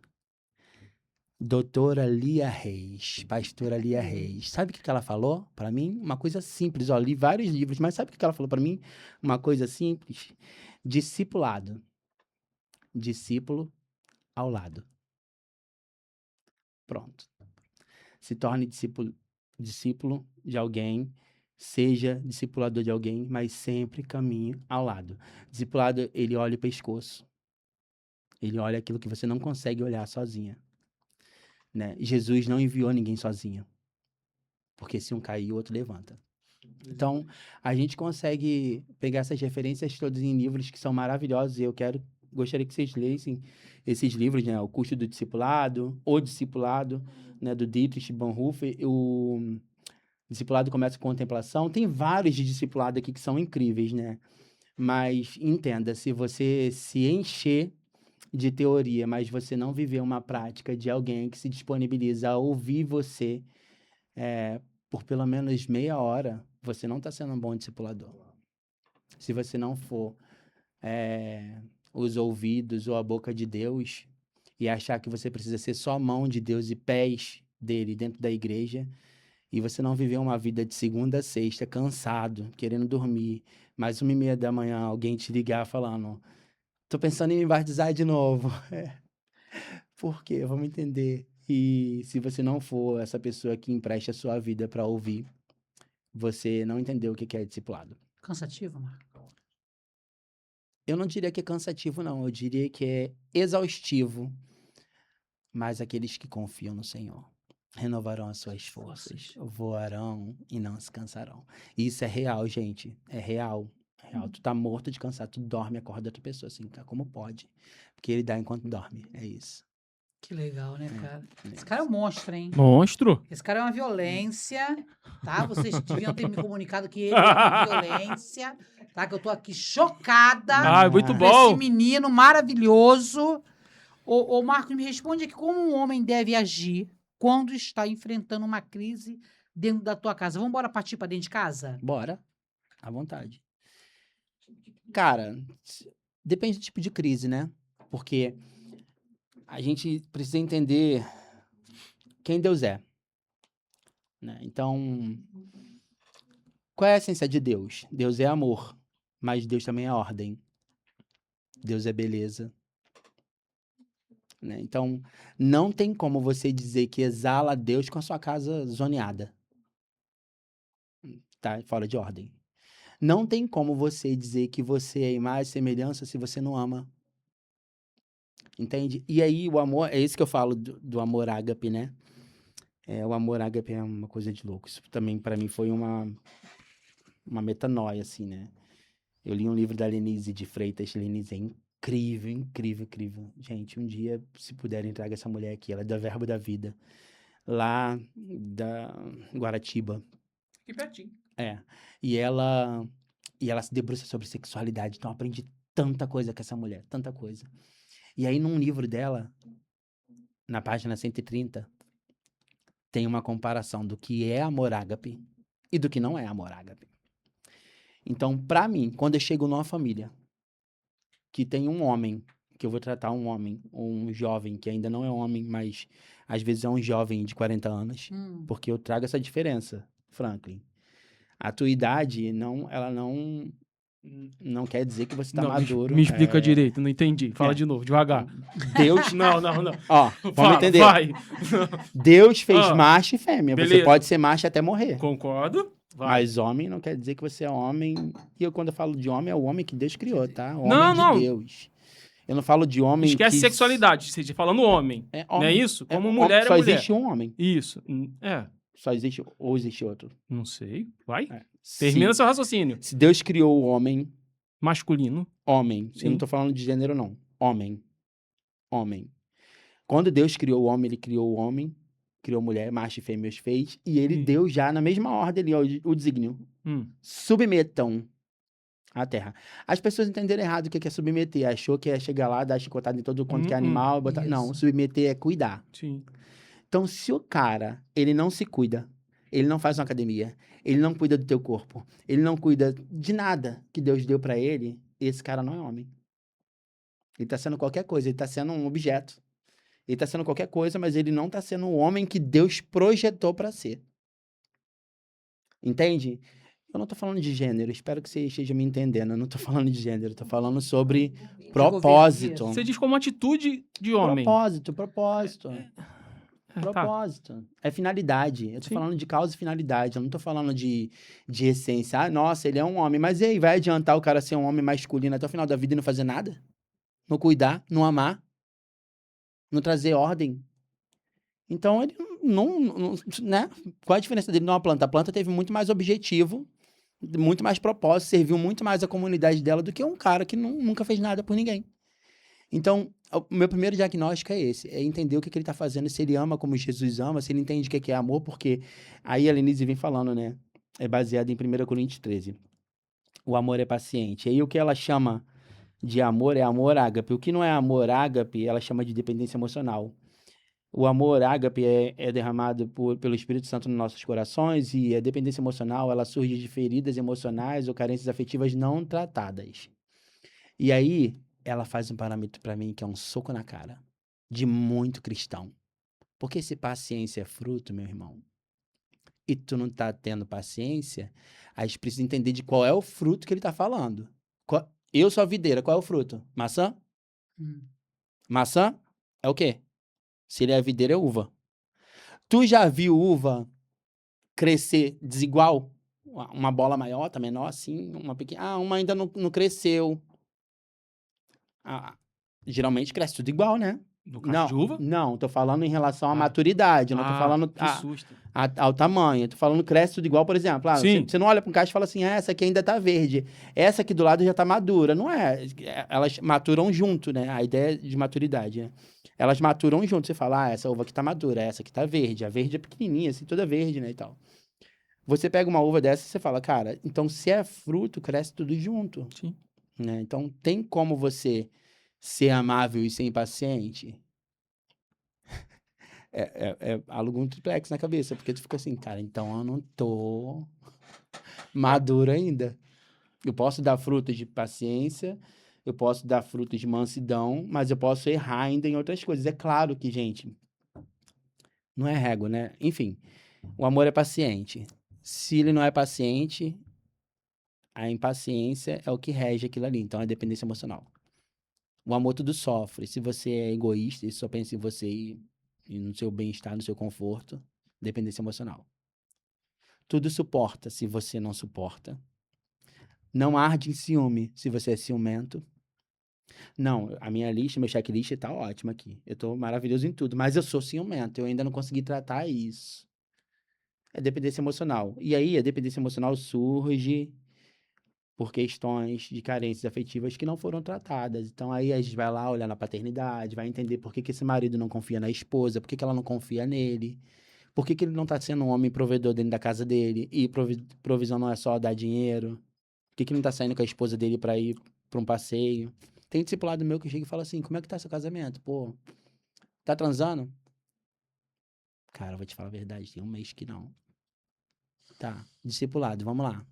Doutora Lia Reis, pastora Lia Reis. Sabe o que ela falou para mim? Uma coisa simples. Ó, li vários livros, mas sabe o que ela falou para mim? Uma coisa simples. Discipulado. Discípulo ao lado. Pronto. Se torne discípulo de alguém, seja discipulador de alguém, mas sempre caminhe ao lado. Discipulado, ele olha o pescoço. Ele olha aquilo que você não consegue olhar sozinha. Né? Jesus não enviou ninguém sozinho. Porque se um cair, o outro levanta. Então, a gente consegue pegar essas referências todas em livros que são maravilhosos e eu quero gostaria que vocês lessem esses livros, né? O Custo do Discipulado, O Discipulado, né? Do Dietrich Bonhoeffer, o Discipulado Começa com Contemplação. Tem vários de discipulado aqui que são incríveis, né? Mas entenda, se você se encher de teoria, mas você não viver uma prática de alguém que se disponibiliza a ouvir você por pelo menos meia hora, você não está sendo um bom discipulador. Se você não for os ouvidos ou a boca de Deus e achar que você precisa ser só mão de Deus e pés dele dentro da igreja, e você não viver uma vida de segunda a sexta, cansado, querendo dormir, mais 1h30 da manhã, alguém te ligar falando, tô pensando em me batizar de novo. Por quê? Vamos entender. E se você não for essa pessoa que empresta a sua vida para ouvir, você não entendeu o que é discipulado. Cansativo, Marco? Eu não diria que é cansativo, não. Eu diria que é exaustivo. Mas aqueles que confiam no Senhor renovarão as suas forças, voarão e não se cansarão. Isso é real, gente. É real. É real. Tu tá morto de cansar, tu dorme, acorda outra pessoa assim, tá? Como pode? Porque ele dá enquanto dorme. É isso. Que legal, né, cara? É Esse cara é um monstro, hein? Monstro? Esse cara é uma violência, tá? Vocês deviam ter me comunicado que ele é uma violência, tá? Que eu tô aqui chocada Ah, muito com bom. esse menino maravilhoso. Ô, Marcos, me responde aqui como um homem deve agir quando está enfrentando uma crise dentro da tua casa. Vamos embora partir para dentro de casa? Bora. À vontade. Cara, depende do tipo de crise, né? Porque a gente precisa entender quem Deus é. Né? Então, qual é a essência de Deus? Deus é amor, mas Deus também é ordem. Deus é beleza. Né? Então, não tem como você dizer que exala Deus com a sua casa zoneada. Tá? Fora de ordem. Não tem como você dizer que você é imagem e semelhança se você não ama. Entende? E aí o amor, é isso que eu falo do amor ágape, né? O amor ágape é uma coisa de louco. Isso também para mim foi uma metanoia, assim, né? Eu li um livro da Lenise de Freitas. Lenise é incrível, incrível, incrível. Gente, um dia, se puderem, traga essa mulher aqui. Ela é da Verbo da Vida. Lá da Guaratiba. Que pertinho. E ela se debruça sobre sexualidade. Então, eu aprendi tanta coisa com essa mulher. Tanta coisa. E aí, num livro dela, na página 130, tem uma comparação do que é amor ágape e do que não é amor ágape. Então, pra mim, quando eu chego numa família que tem um homem, que eu vou tratar um homem, ou um jovem, que ainda não é homem, mas às vezes é um jovem de 40 anos, porque eu trago essa diferença, Franklin. A tua idade, ela não quer dizer que você tá maduro. Me explica direito, não entendi. Fala de novo, devagar. Deus... Não. Ó, vamos entender. Vai. Deus fez macho e fêmea. Beleza. Você pode ser macho até morrer. Concordo. Vai. Mas homem não quer dizer que você é homem. E quando eu falo de homem, é o homem que Deus criou, tá? O homem de Deus. Eu não falo de homem Esquece sexualidade, você falando homem. Não é isso? Como mulher é só mulher. Só existe um homem. Isso. Só existe... Ou existe outro? Não sei. Vai. Termina seu raciocínio. Se Deus criou o homem... Masculino. Homem. Sim. Eu não tô falando de gênero, não. Homem. Quando Deus criou o homem, ele criou o homem, criou a mulher, macho e fêmea os fez, e ele deu já na mesma ordem ali, o desígnio. Submetam a terra. As pessoas entenderam errado o que é submeter. Achou que é chegar lá, dar chicotada em todo quanto que é animal. Botar... Não, submeter é cuidar. Sim. Então, se o cara, ele não se cuida, ele não faz uma academia, ele não cuida do teu corpo, ele não cuida de nada que Deus deu pra ele, esse cara não é homem. Ele tá sendo qualquer coisa, ele tá sendo um objeto. Ele tá sendo qualquer coisa, mas ele não tá sendo o homem que Deus projetou pra ser. Entende? Eu não tô falando de gênero, espero que você esteja me entendendo. Eu não tô falando de gênero, eu tô falando sobre propósito. Você diz como atitude de homem. Propósito. Tá. Propósito. É finalidade. Eu tô falando de causa e finalidade. Eu não tô falando de essência. Ah, nossa, ele é um homem. Mas e aí, vai adiantar o cara ser um homem masculino até o final da vida e não fazer nada? Não cuidar, não amar, não trazer ordem? Então, ele não né? Qual a diferença dele numa planta? A planta teve muito mais objetivo, muito mais propósito, serviu muito mais a comunidade dela do que um cara que nunca fez nada por ninguém. Então, o meu primeiro diagnóstico é esse, é entender o que ele tá fazendo, se ele ama como Jesus ama, se ele entende o que é amor, porque aí a Lenise vem falando, né? É baseado em 1 Coríntios 13. O amor é paciente. Aí o que ela chama de amor é amor ágape. O que não é amor ágape, ela chama de dependência emocional. O amor ágape é derramado pelo Espírito Santo nos nossos corações e a dependência emocional, ela surge de feridas emocionais ou carências afetivas não tratadas. E aí, ela faz um parâmetro para mim que é um soco na cara de muito cristão. Porque se paciência é fruto, meu irmão, e tu não tá tendo paciência, a gente precisa entender de qual é o fruto que ele tá falando. Eu sou a videira, qual é o fruto? Maçã? Hum. Maçã é o quê? Se ele é a videira, é uva. Tu já viu uva crescer desigual? Uma bola maior, outra menor, assim, uma pequena. Ah, uma ainda não cresceu. Ah, geralmente cresce tudo igual, né? No caso de uva? Não, tô falando em relação à Ah. maturidade, eu não tô falando que susto. ao tamanho. Eu tô falando cresce tudo igual, por exemplo. Sim. Você não olha para um caixa e fala assim, essa aqui ainda tá verde. Essa aqui do lado já tá madura. Não é. Elas maturam junto, né? A ideia de maturidade, né? Elas maturam junto. Você fala, essa uva aqui tá madura, essa aqui tá verde. A verde é pequenininha, assim, toda verde, né, e tal. Você pega uma uva dessa e você fala, cara, então se é fruto, cresce tudo junto. Sim. Né? Então, tem como você ser amável e ser impaciente? Aluga um triplex na cabeça, porque tu fica assim, cara, então eu não tô maduro ainda. Eu posso dar frutos de paciência, eu posso dar frutos de mansidão, mas eu posso errar ainda em outras coisas. É claro que, gente, não é régua, né? Enfim, o amor é paciente. Se ele não é paciente, a impaciência é o que rege aquilo ali. Então, é dependência emocional. O amor tudo sofre. Se você é egoísta e só pensa em você e no seu bem-estar, no seu conforto, dependência emocional. Tudo suporta se você não suporta. Não arde em ciúme se você é ciumento. Não, a minha lista, meu checklist tá ótima aqui. Eu tô maravilhoso em tudo, mas eu sou ciumento. Eu ainda não consegui tratar isso. É dependência emocional. E aí, a dependência emocional surge por questões de carências afetivas que não foram tratadas. Então, aí a gente vai lá olhar na paternidade, vai entender por que esse marido não confia na esposa, por que ela não confia nele, por que ele não está sendo um homem provedor dentro da casa dele, e provisão não é só dar dinheiro, por que ele não está saindo com a esposa dele para ir para um passeio. Tem discipulado meu que chega e fala assim, como é que tá seu casamento? Pô, tá transando? Cara, eu vou te falar a verdade, tem um mês que não. Tá, discipulado, vamos lá.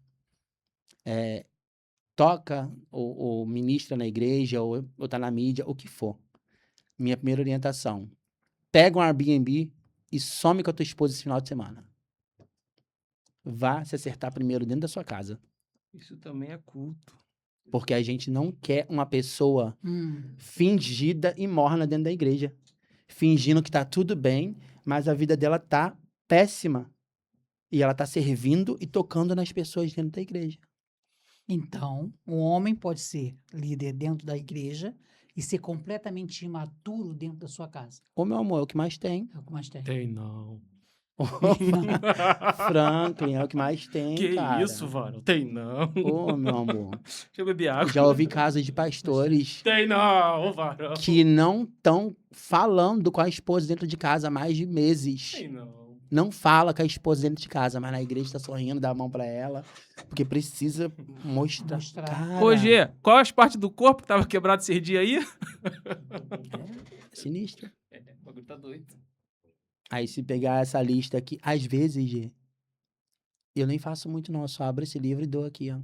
Toca ou ministra na igreja ou tá na mídia, o que for. Minha primeira orientação. Pega um Airbnb e some com a tua esposa esse final de semana. Vá se acertar primeiro dentro da sua casa. Isso também é culto. Porque a gente não quer uma pessoa fingida e morna dentro da igreja. Fingindo que tá tudo bem, mas a vida dela tá péssima. E ela tá servindo e tocando nas pessoas dentro da igreja. Então, um homem pode ser líder dentro da igreja e ser completamente imaturo dentro da sua casa. Ô, meu amor, é o que mais tem. É o que mais tem. Tem não. Franklin, é o que mais tem, Que cara. isso, Varão? Tem não. Ô, meu amor. Deixa eu beber água. Já ouvi casos de pastores Tem não, Varão. que não estão falando com a esposa dentro de casa há mais de meses. Tem não. Não fala com a esposa dentro de casa, mas na igreja tá sorrindo, dá a mão pra ela, porque precisa mostrar. Cara, Ô, Gê, qual as partes do corpo que tava quebrado esses dias aí? é sinistro. O bagulho tá doido. Aí se pegar essa lista aqui, às vezes, Gê, eu nem faço muito não, eu só abro esse livro e dou aqui, ó.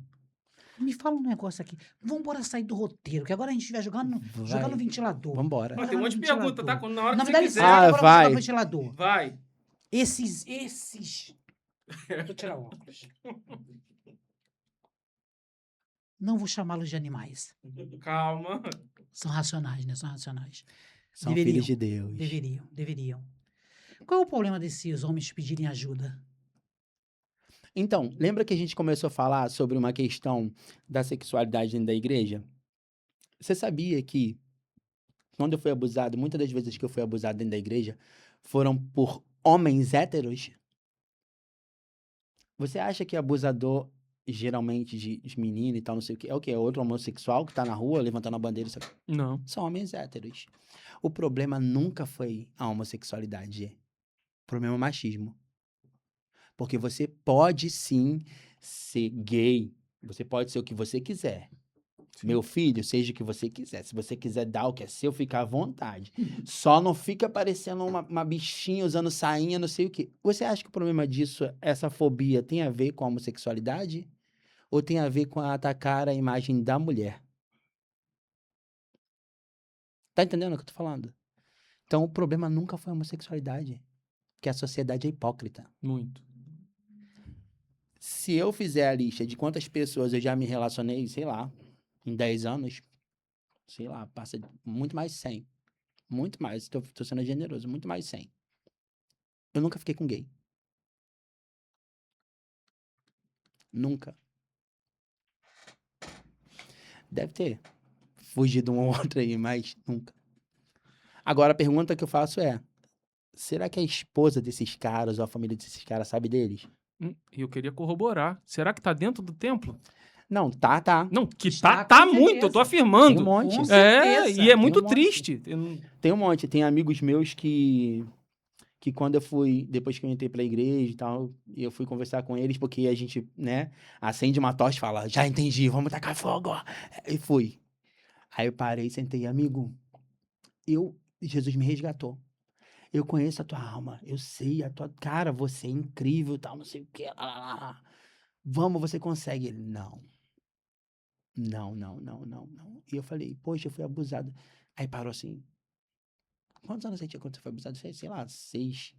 Me fala um negócio aqui. Vamos embora sair do roteiro, que agora a gente vai jogar no Vai. ventilador. Vambora. Mas tem um monte de pergunta, tá? Na hora que Não, você me dá quiser. licença, agora eu vou vai. jogar no ventilador. Vai. Esses... Vou tirar o óculos. Não vou chamá-los de animais. Calma. São racionais, né? São racionais. São Deveriam. filhos de Deus. Deveriam. Qual é o problema desses homens pedirem ajuda? Então, lembra que a gente começou a falar sobre uma questão da sexualidade dentro da igreja? Você sabia que quando eu fui abusado, muitas das vezes que eu fui abusado dentro da igreja, foram por homens héteros? Você acha que abusador geralmente de menino e tal, não sei o quê. É o quê? É outro homossexual que tá na rua levantando a bandeira. Não. São homens héteros. O problema nunca foi a homossexualidade. O problema é o machismo. Porque você pode sim ser gay. Você pode ser o que você quiser. Meu filho, seja o que você quiser. Se você quiser dar o que é seu, fica à vontade. Só não fica parecendo uma bichinha usando sainha, não sei o quê. Você acha que o problema disso, essa fobia, tem a ver com a homossexualidade? Ou tem a ver com atacar a imagem da mulher? Tá entendendo o que eu tô falando? Então, o problema nunca foi a homossexualidade. Porque a sociedade é hipócrita. Muito. Se eu fizer a lista de quantas pessoas eu já me relacionei, sei lá, em 10 anos, sei lá, passa muito mais de 100. Muito mais, tô sendo generoso, muito mais de 100. Eu nunca fiquei com gay. Nunca. Deve ter fugido um ou outro aí, mas nunca. Agora, a pergunta que eu faço é, será que a esposa desses caras ou a família desses caras sabe deles? E eu queria corroborar. Será que tá dentro do templo? Não, tá. Não, que Está tá com muito, eu tô certeza. afirmando. Tem um monte. Com É, certeza. e é muito um monte. triste. Tem um monte. Tem amigos meus que quando eu fui, depois que eu entrei pra igreja e tal, eu fui conversar com eles, porque a gente, né, acende uma tocha e fala, já entendi, vamos tacar fogo. E fui. Aí eu parei e sentei, amigo, Jesus me resgatou. Eu conheço a tua alma, eu sei a tua... Cara, você é incrível, tal, não sei o quê. Vamos, você consegue. Ele, não. E eu falei, poxa, eu fui abusado. Aí parou assim, quantos anos você tinha quando você foi abusado? Sei lá, 6.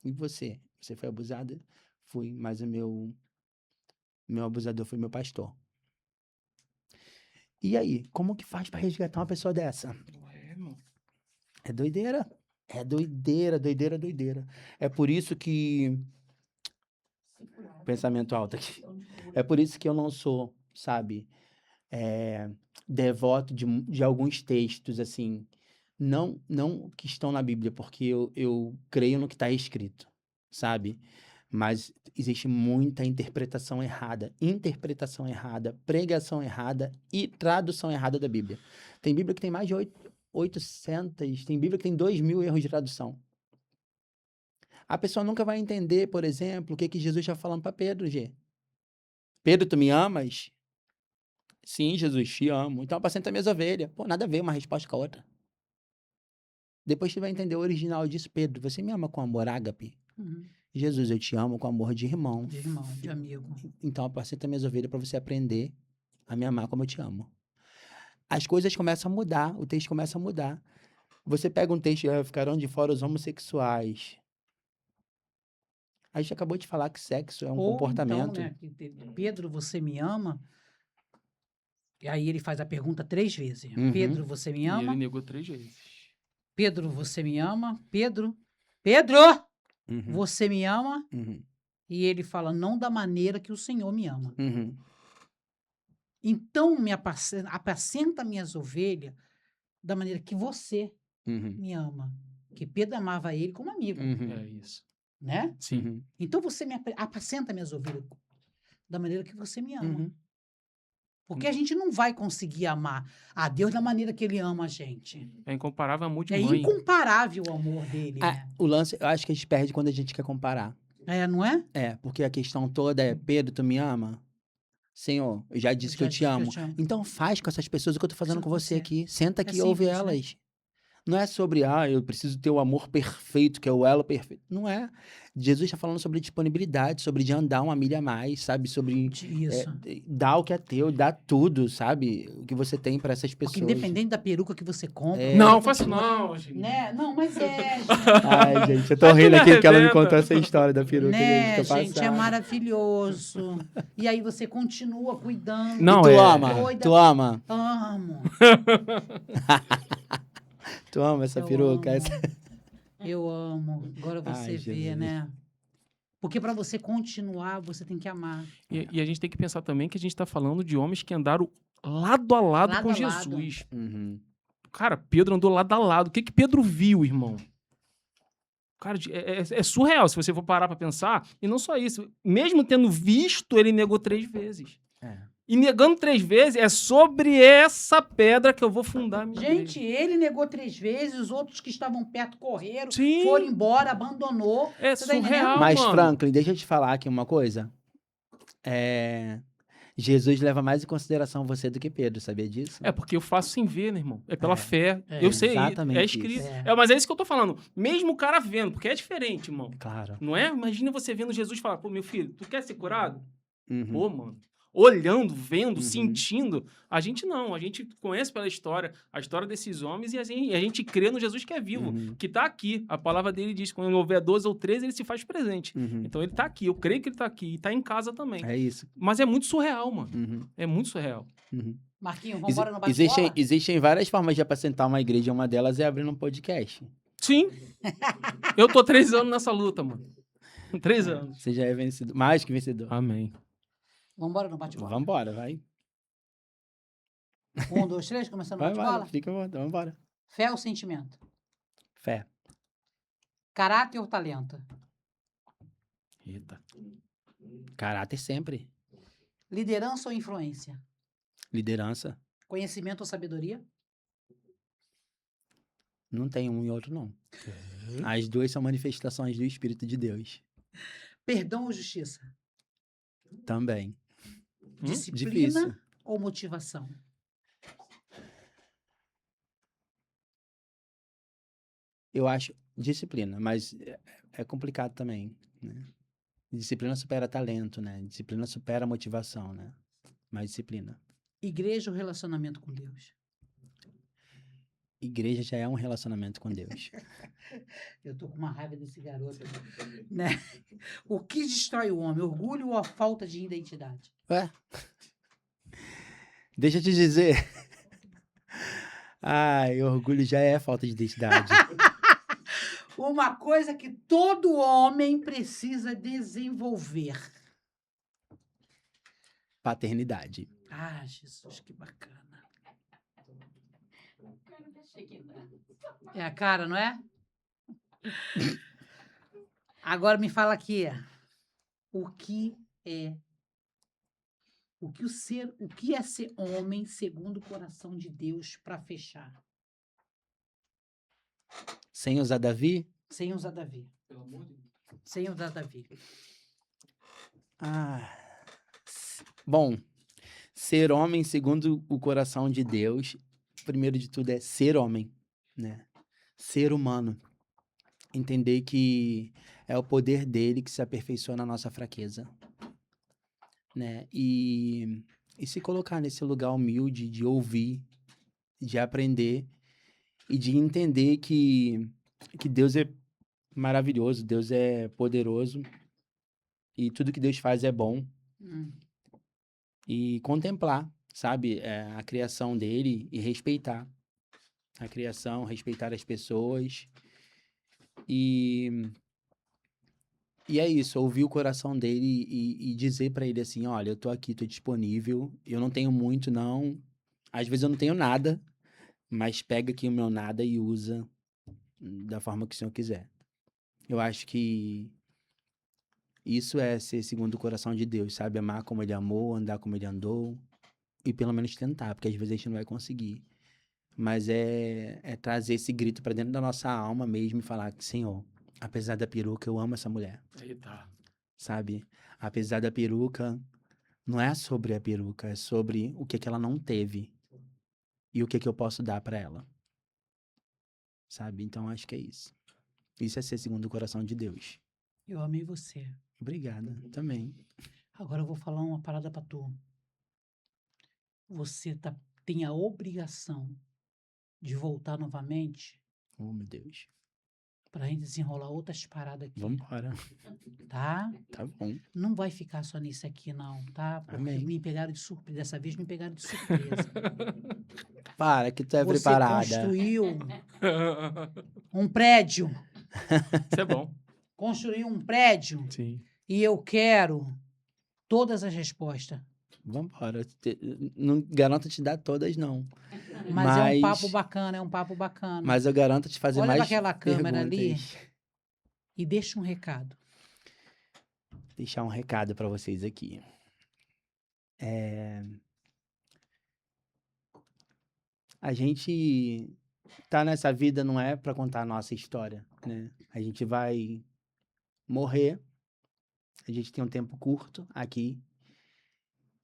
E você? Você foi abusada? Fui, mas o meu abusador foi meu pastor. E aí, como que faz pra resgatar uma pessoa dessa? É doideira. É doideira. É por isso que... Pensamento alto aqui. É por isso que eu não sou, sabe, devoto de alguns textos, assim, não que estão na Bíblia, porque eu creio no que está escrito, sabe? Mas existe muita interpretação errada, pregação errada e tradução errada da Bíblia. Tem Bíblia que tem mais de 800, tem Bíblia que tem 2.000 erros de tradução. A pessoa nunca vai entender, por exemplo, o que Jesus está falando para Pedro, G. Pedro, tu me amas? Sim, Jesus, te amo. Então apacenta minhas ovelhas. Pô, nada a ver uma resposta com a outra. Depois tu vai entender o original disso. Pedro, você me ama com amor ágape? Uhum. Jesus, eu te amo com amor de irmão. De irmão, de amigo. Então apacenta minhas ovelhas para você aprender a me amar como eu te amo. As coisas começam a mudar, o texto começa a mudar. Você pega um texto e ficarão de fora os homossexuais. A gente acabou de falar que sexo é um Ou comportamento. então, né, Pedro, você me ama? E aí ele faz a pergunta 3 vezes. Uhum. Pedro, você me E ama? ele negou 3 vezes. Pedro, você me ama? Pedro, Uhum. você me ama? Uhum. E ele fala, não da maneira que o Senhor me ama. Uhum. Então, me apacenta minhas ovelhas da maneira que você Uhum. me ama. Que Pedro amava ele como amigo, Uhum. É isso. né? Sim. Uhum. Então, você me apacenta minhas ovelhas da maneira que você me ama. Uhum. Porque a gente não vai conseguir amar a Deus da maneira que ele ama a gente. É incomparável a amor de É mãe. incomparável o amor dele, né? O lance, eu acho que a gente perde quando a gente quer comparar. É, não é? Porque a questão toda é, Pedro, tu me ama? Senhor, eu já disse que eu te amo. Então faz com essas pessoas o que eu tô fazendo com você aqui. Senta aqui e ouve simples, né? elas. Não é sobre, eu preciso ter o amor perfeito, que é o elo perfeito. Não é. Jesus está falando sobre disponibilidade, sobre de andar uma milha a mais, sabe? Sobre Isso. dar o que é teu, dar tudo, sabe? O que você tem para essas pessoas. Porque independente da peruca que você compra... Não, você faço continua- não, gente. Né? Não, mas gente. Ai, gente, eu tô Ai, tu rindo me aqui porque ela me arrebenta. contou essa história da peruca. Né, tô gente, é passado. maravilhoso. E aí você continua cuidando. Não, E tu é- ama? Cuida. Tu ama? Amo. Tu ama essa Eu peruca? amo. Eu amo. Agora você Ai, vê, Jesus. né? Porque para você continuar, você tem que amar. E a gente tem que pensar também que a gente tá falando de homens que andaram lado a lado Lado com a Jesus. Uhum. Cara, Pedro andou lado a lado. O que Pedro viu, irmão? Cara, é surreal se você for parar pra pensar. E não só isso. Mesmo tendo visto, ele negou 3 vezes. É. E negando 3 vezes, é sobre essa pedra que eu vou fundar a minha Gente, igreja. ele negou 3 vezes, os outros que estavam perto correram, Sim. foram embora, abandonou. É Você tá entendendo? surreal, Mas, mano. Franklin, deixa eu te falar aqui uma coisa. Jesus leva mais em consideração você do que Pedro, sabia disso? É porque eu faço sem ver, né, irmão? É pela É, fé. é Eu sei, exatamente é escrito. isso. Mas é isso que eu tô falando. Mesmo o cara vendo, porque é diferente, irmão. Claro. Não é? Imagina você vendo Jesus falar, pô, meu filho, tu quer ser curado? Uhum. Pô, mano. Olhando, vendo, Uhum. sentindo. A gente não. A gente conhece pela história, a história desses homens, e a gente crê no Jesus que é vivo, Uhum. que tá aqui. A palavra dele diz, quando houver 12 ou 13, ele se faz presente. Uhum. Então ele tá aqui. Eu creio que ele tá aqui. E tá em casa também. É isso. Mas é muito surreal, mano. Uhum. É muito surreal. Uhum. Marquinhos, vamos embora no bate Existem várias formas de apresentar uma igreja. Uma delas é abrindo um podcast. Sim. Eu tô 3 anos nessa luta, mano. 3 anos. Você já é vencedor, mais que vencedor. Amém. Vamos embora no bate-bola. Vambora, vai. 1, 2, 3, começando o Vai, bate-bola. fica à vontade, vambora. Fé ou sentimento? Fé. Caráter ou talento? Eita. Caráter sempre. Liderança ou influência? Liderança. Conhecimento ou sabedoria? Não tem um e outro, não. As duas são manifestações do Espírito de Deus. Perdão ou justiça? Também. Disciplina Difícil. ou motivação? Eu acho disciplina, mas é complicado também, né? Disciplina supera talento, né? Disciplina supera motivação, né? Mas disciplina. Igreja ou relacionamento com Deus? Igreja já é um relacionamento com Deus. Eu tô com uma raiva desse garoto, né? O que destrói o homem? Orgulho ou a falta de identidade? Ué? Deixa eu te dizer. Ai, orgulho já é falta de identidade. Uma coisa que todo homem precisa desenvolver. Paternidade. Ah, Jesus, que bacana. É a cara, não é? Agora me fala aqui. O que é ser homem segundo o coração de Deus para fechar? Sem usar Davi? Sem usar Davi. Pelo amor de Deus. Sem usar Davi. Bom, ser homem segundo o coração de Deus, primeiro de tudo é ser homem, né? Ser humano. Entender que é o poder dele que se aperfeiçoa na nossa fraqueza, né? E se colocar nesse lugar humilde de ouvir, de aprender e de entender que Deus é maravilhoso, Deus é poderoso e tudo que Deus faz é bom. E contemplar, sabe, a criação dele e respeitar a criação, respeitar as pessoas. E é isso, ouvir o coração dele e dizer pra ele assim, olha, eu tô aqui, tô disponível, eu não tenho muito, não. Às vezes eu não tenho nada, mas pega aqui o meu nada e usa da forma que o Senhor quiser. Eu acho que isso é ser segundo o coração de Deus, sabe? Amar como ele amou, andar como ele andou e pelo menos tentar, porque às vezes a gente não vai conseguir. Mas é trazer esse grito pra dentro da nossa alma mesmo e falar, Senhor, apesar da peruca, eu amo essa mulher. Eita. Sabe? Apesar da peruca, não é sobre a peruca, é sobre o que ela não teve e o que eu posso dar pra ela. Sabe? Então, acho que é isso. Isso é ser segundo o coração de Deus. Eu amei você. Obrigada, também. Agora eu vou falar uma parada pra tu. Você tem a obrigação de voltar novamente Oh, meu Deus. pra gente desenrolar outras paradas aqui. Vambora. Tá? Tá bom. Não vai ficar só nisso aqui, não, tá? Porque Amém. me pegaram de surpresa. Dessa vez me pegaram de surpresa. Para, que tu é Você preparada. construiu um prédio. Isso é bom. Construiu um prédio Sim. e eu quero todas as respostas. Vambora. Não garanto te dar todas, não. Mas é um Mas- papo bacana, é um papo bacana. Mas eu garanto te fazer Olha mais pra aquela câmera ali. perguntas. E deixa um recado. Deixar um recado para vocês aqui. A gente tá nessa vida não é para contar a nossa história, né? A gente vai morrer, a gente tem um tempo curto aqui,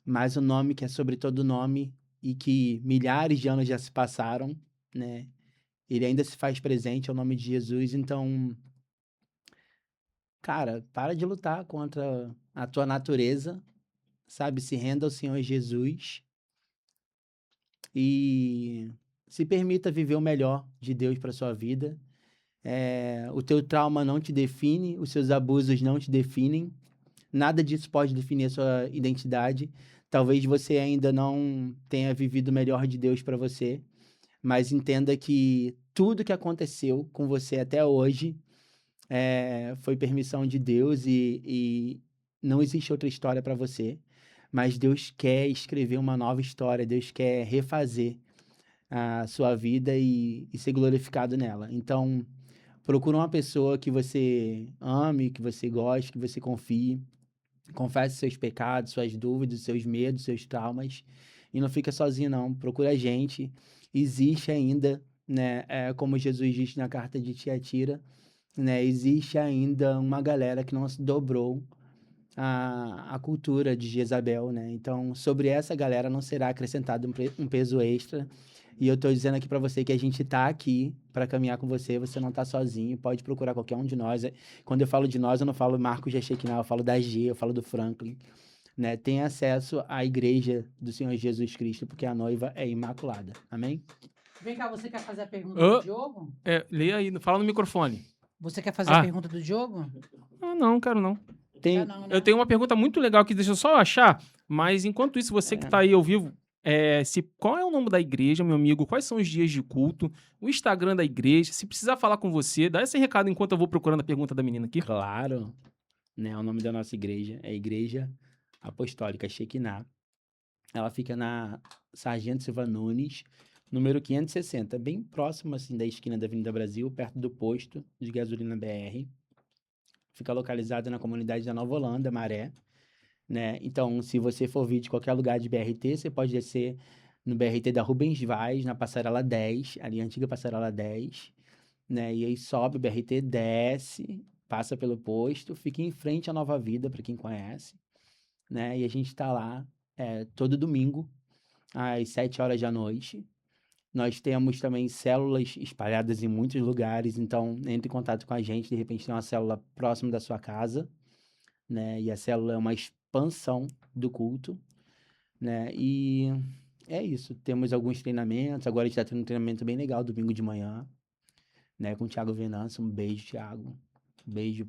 mas o nome que é sobre todo nome e que milhares de anos já se passaram, né? Ele ainda se faz presente, é o nome de Jesus. Então, cara, para de lutar contra a tua natureza, sabe? Se renda ao Senhor Jesus e se permita viver o melhor de Deus para sua vida. O teu trauma não te define, os seus abusos não te definem. Nada disso pode definir a sua identidade. Talvez você ainda não tenha vivido o melhor de Deus para você, mas entenda que tudo que aconteceu com você até hoje foi permissão de Deus e não existe outra história para você. Mas Deus quer escrever uma nova história, Deus quer refazer a sua vida e ser glorificado nela. Então, procura uma pessoa que você ame, que você goste, que você confie. Confesse seus pecados, suas dúvidas, seus medos, seus traumas. E não fica sozinho, não. Procura a gente. Existe ainda, né? Como Jesus disse na carta de Tiatira, né? Existe ainda uma galera que não se dobrou à cultura de Jezabel, né? Então, sobre essa galera não será acrescentado um peso extra. E eu tô dizendo aqui para você que a gente tá aqui para caminhar com você, você não tá sozinho, pode procurar qualquer um de nós. Quando eu falo de nós, eu não falo Marcos Shekinah, eu falo da G, eu falo do Franklin, né? Tem acesso à igreja do Senhor Jesus Cristo, porque a noiva é imaculada. Amém? Vem cá, você quer fazer a pergunta Ô. do Diogo? Lê aí, fala no microfone. Você quer fazer a pergunta do Diogo? Não, quero não. Tem, Já não, né? Eu tenho uma pergunta muito legal que deixa eu só achar, mas enquanto isso, você que tá aí ao vivo, qual é o nome da igreja, meu amigo? Quais são os dias de culto? O Instagram da igreja? Se precisar falar com você, dá esse recado enquanto eu vou procurando a pergunta da menina aqui. Claro, né? O nome da nossa igreja é Igreja Apostólica Shekinah. Ela fica na Sargento Silva Nunes, número 560, bem próximo assim da esquina da Avenida Brasil, perto do posto de gasolina BR. Fica localizada na comunidade da Nova Holanda, Maré, né? Então, se você for vir de qualquer lugar de BRT, você pode descer no BRT da Rubens Vaz, na passarela 10, ali a antiga passarela 10, né? E aí sobe o BRT, desce, passa pelo posto, fica em frente à Nova Vida, para quem conhece, né? E a gente tá lá todo domingo, às 7 horas da noite. Nós temos também células espalhadas em muitos lugares, então entre em contato com a gente, de repente tem uma célula próximo da sua casa, né? E a célula é uma expansão do culto, né? E é isso. Temos alguns treinamentos. Agora a gente está tendo um treinamento bem legal domingo de manhã, né? Com o Thiago Venâncio. Um beijo, Thiago. Um beijo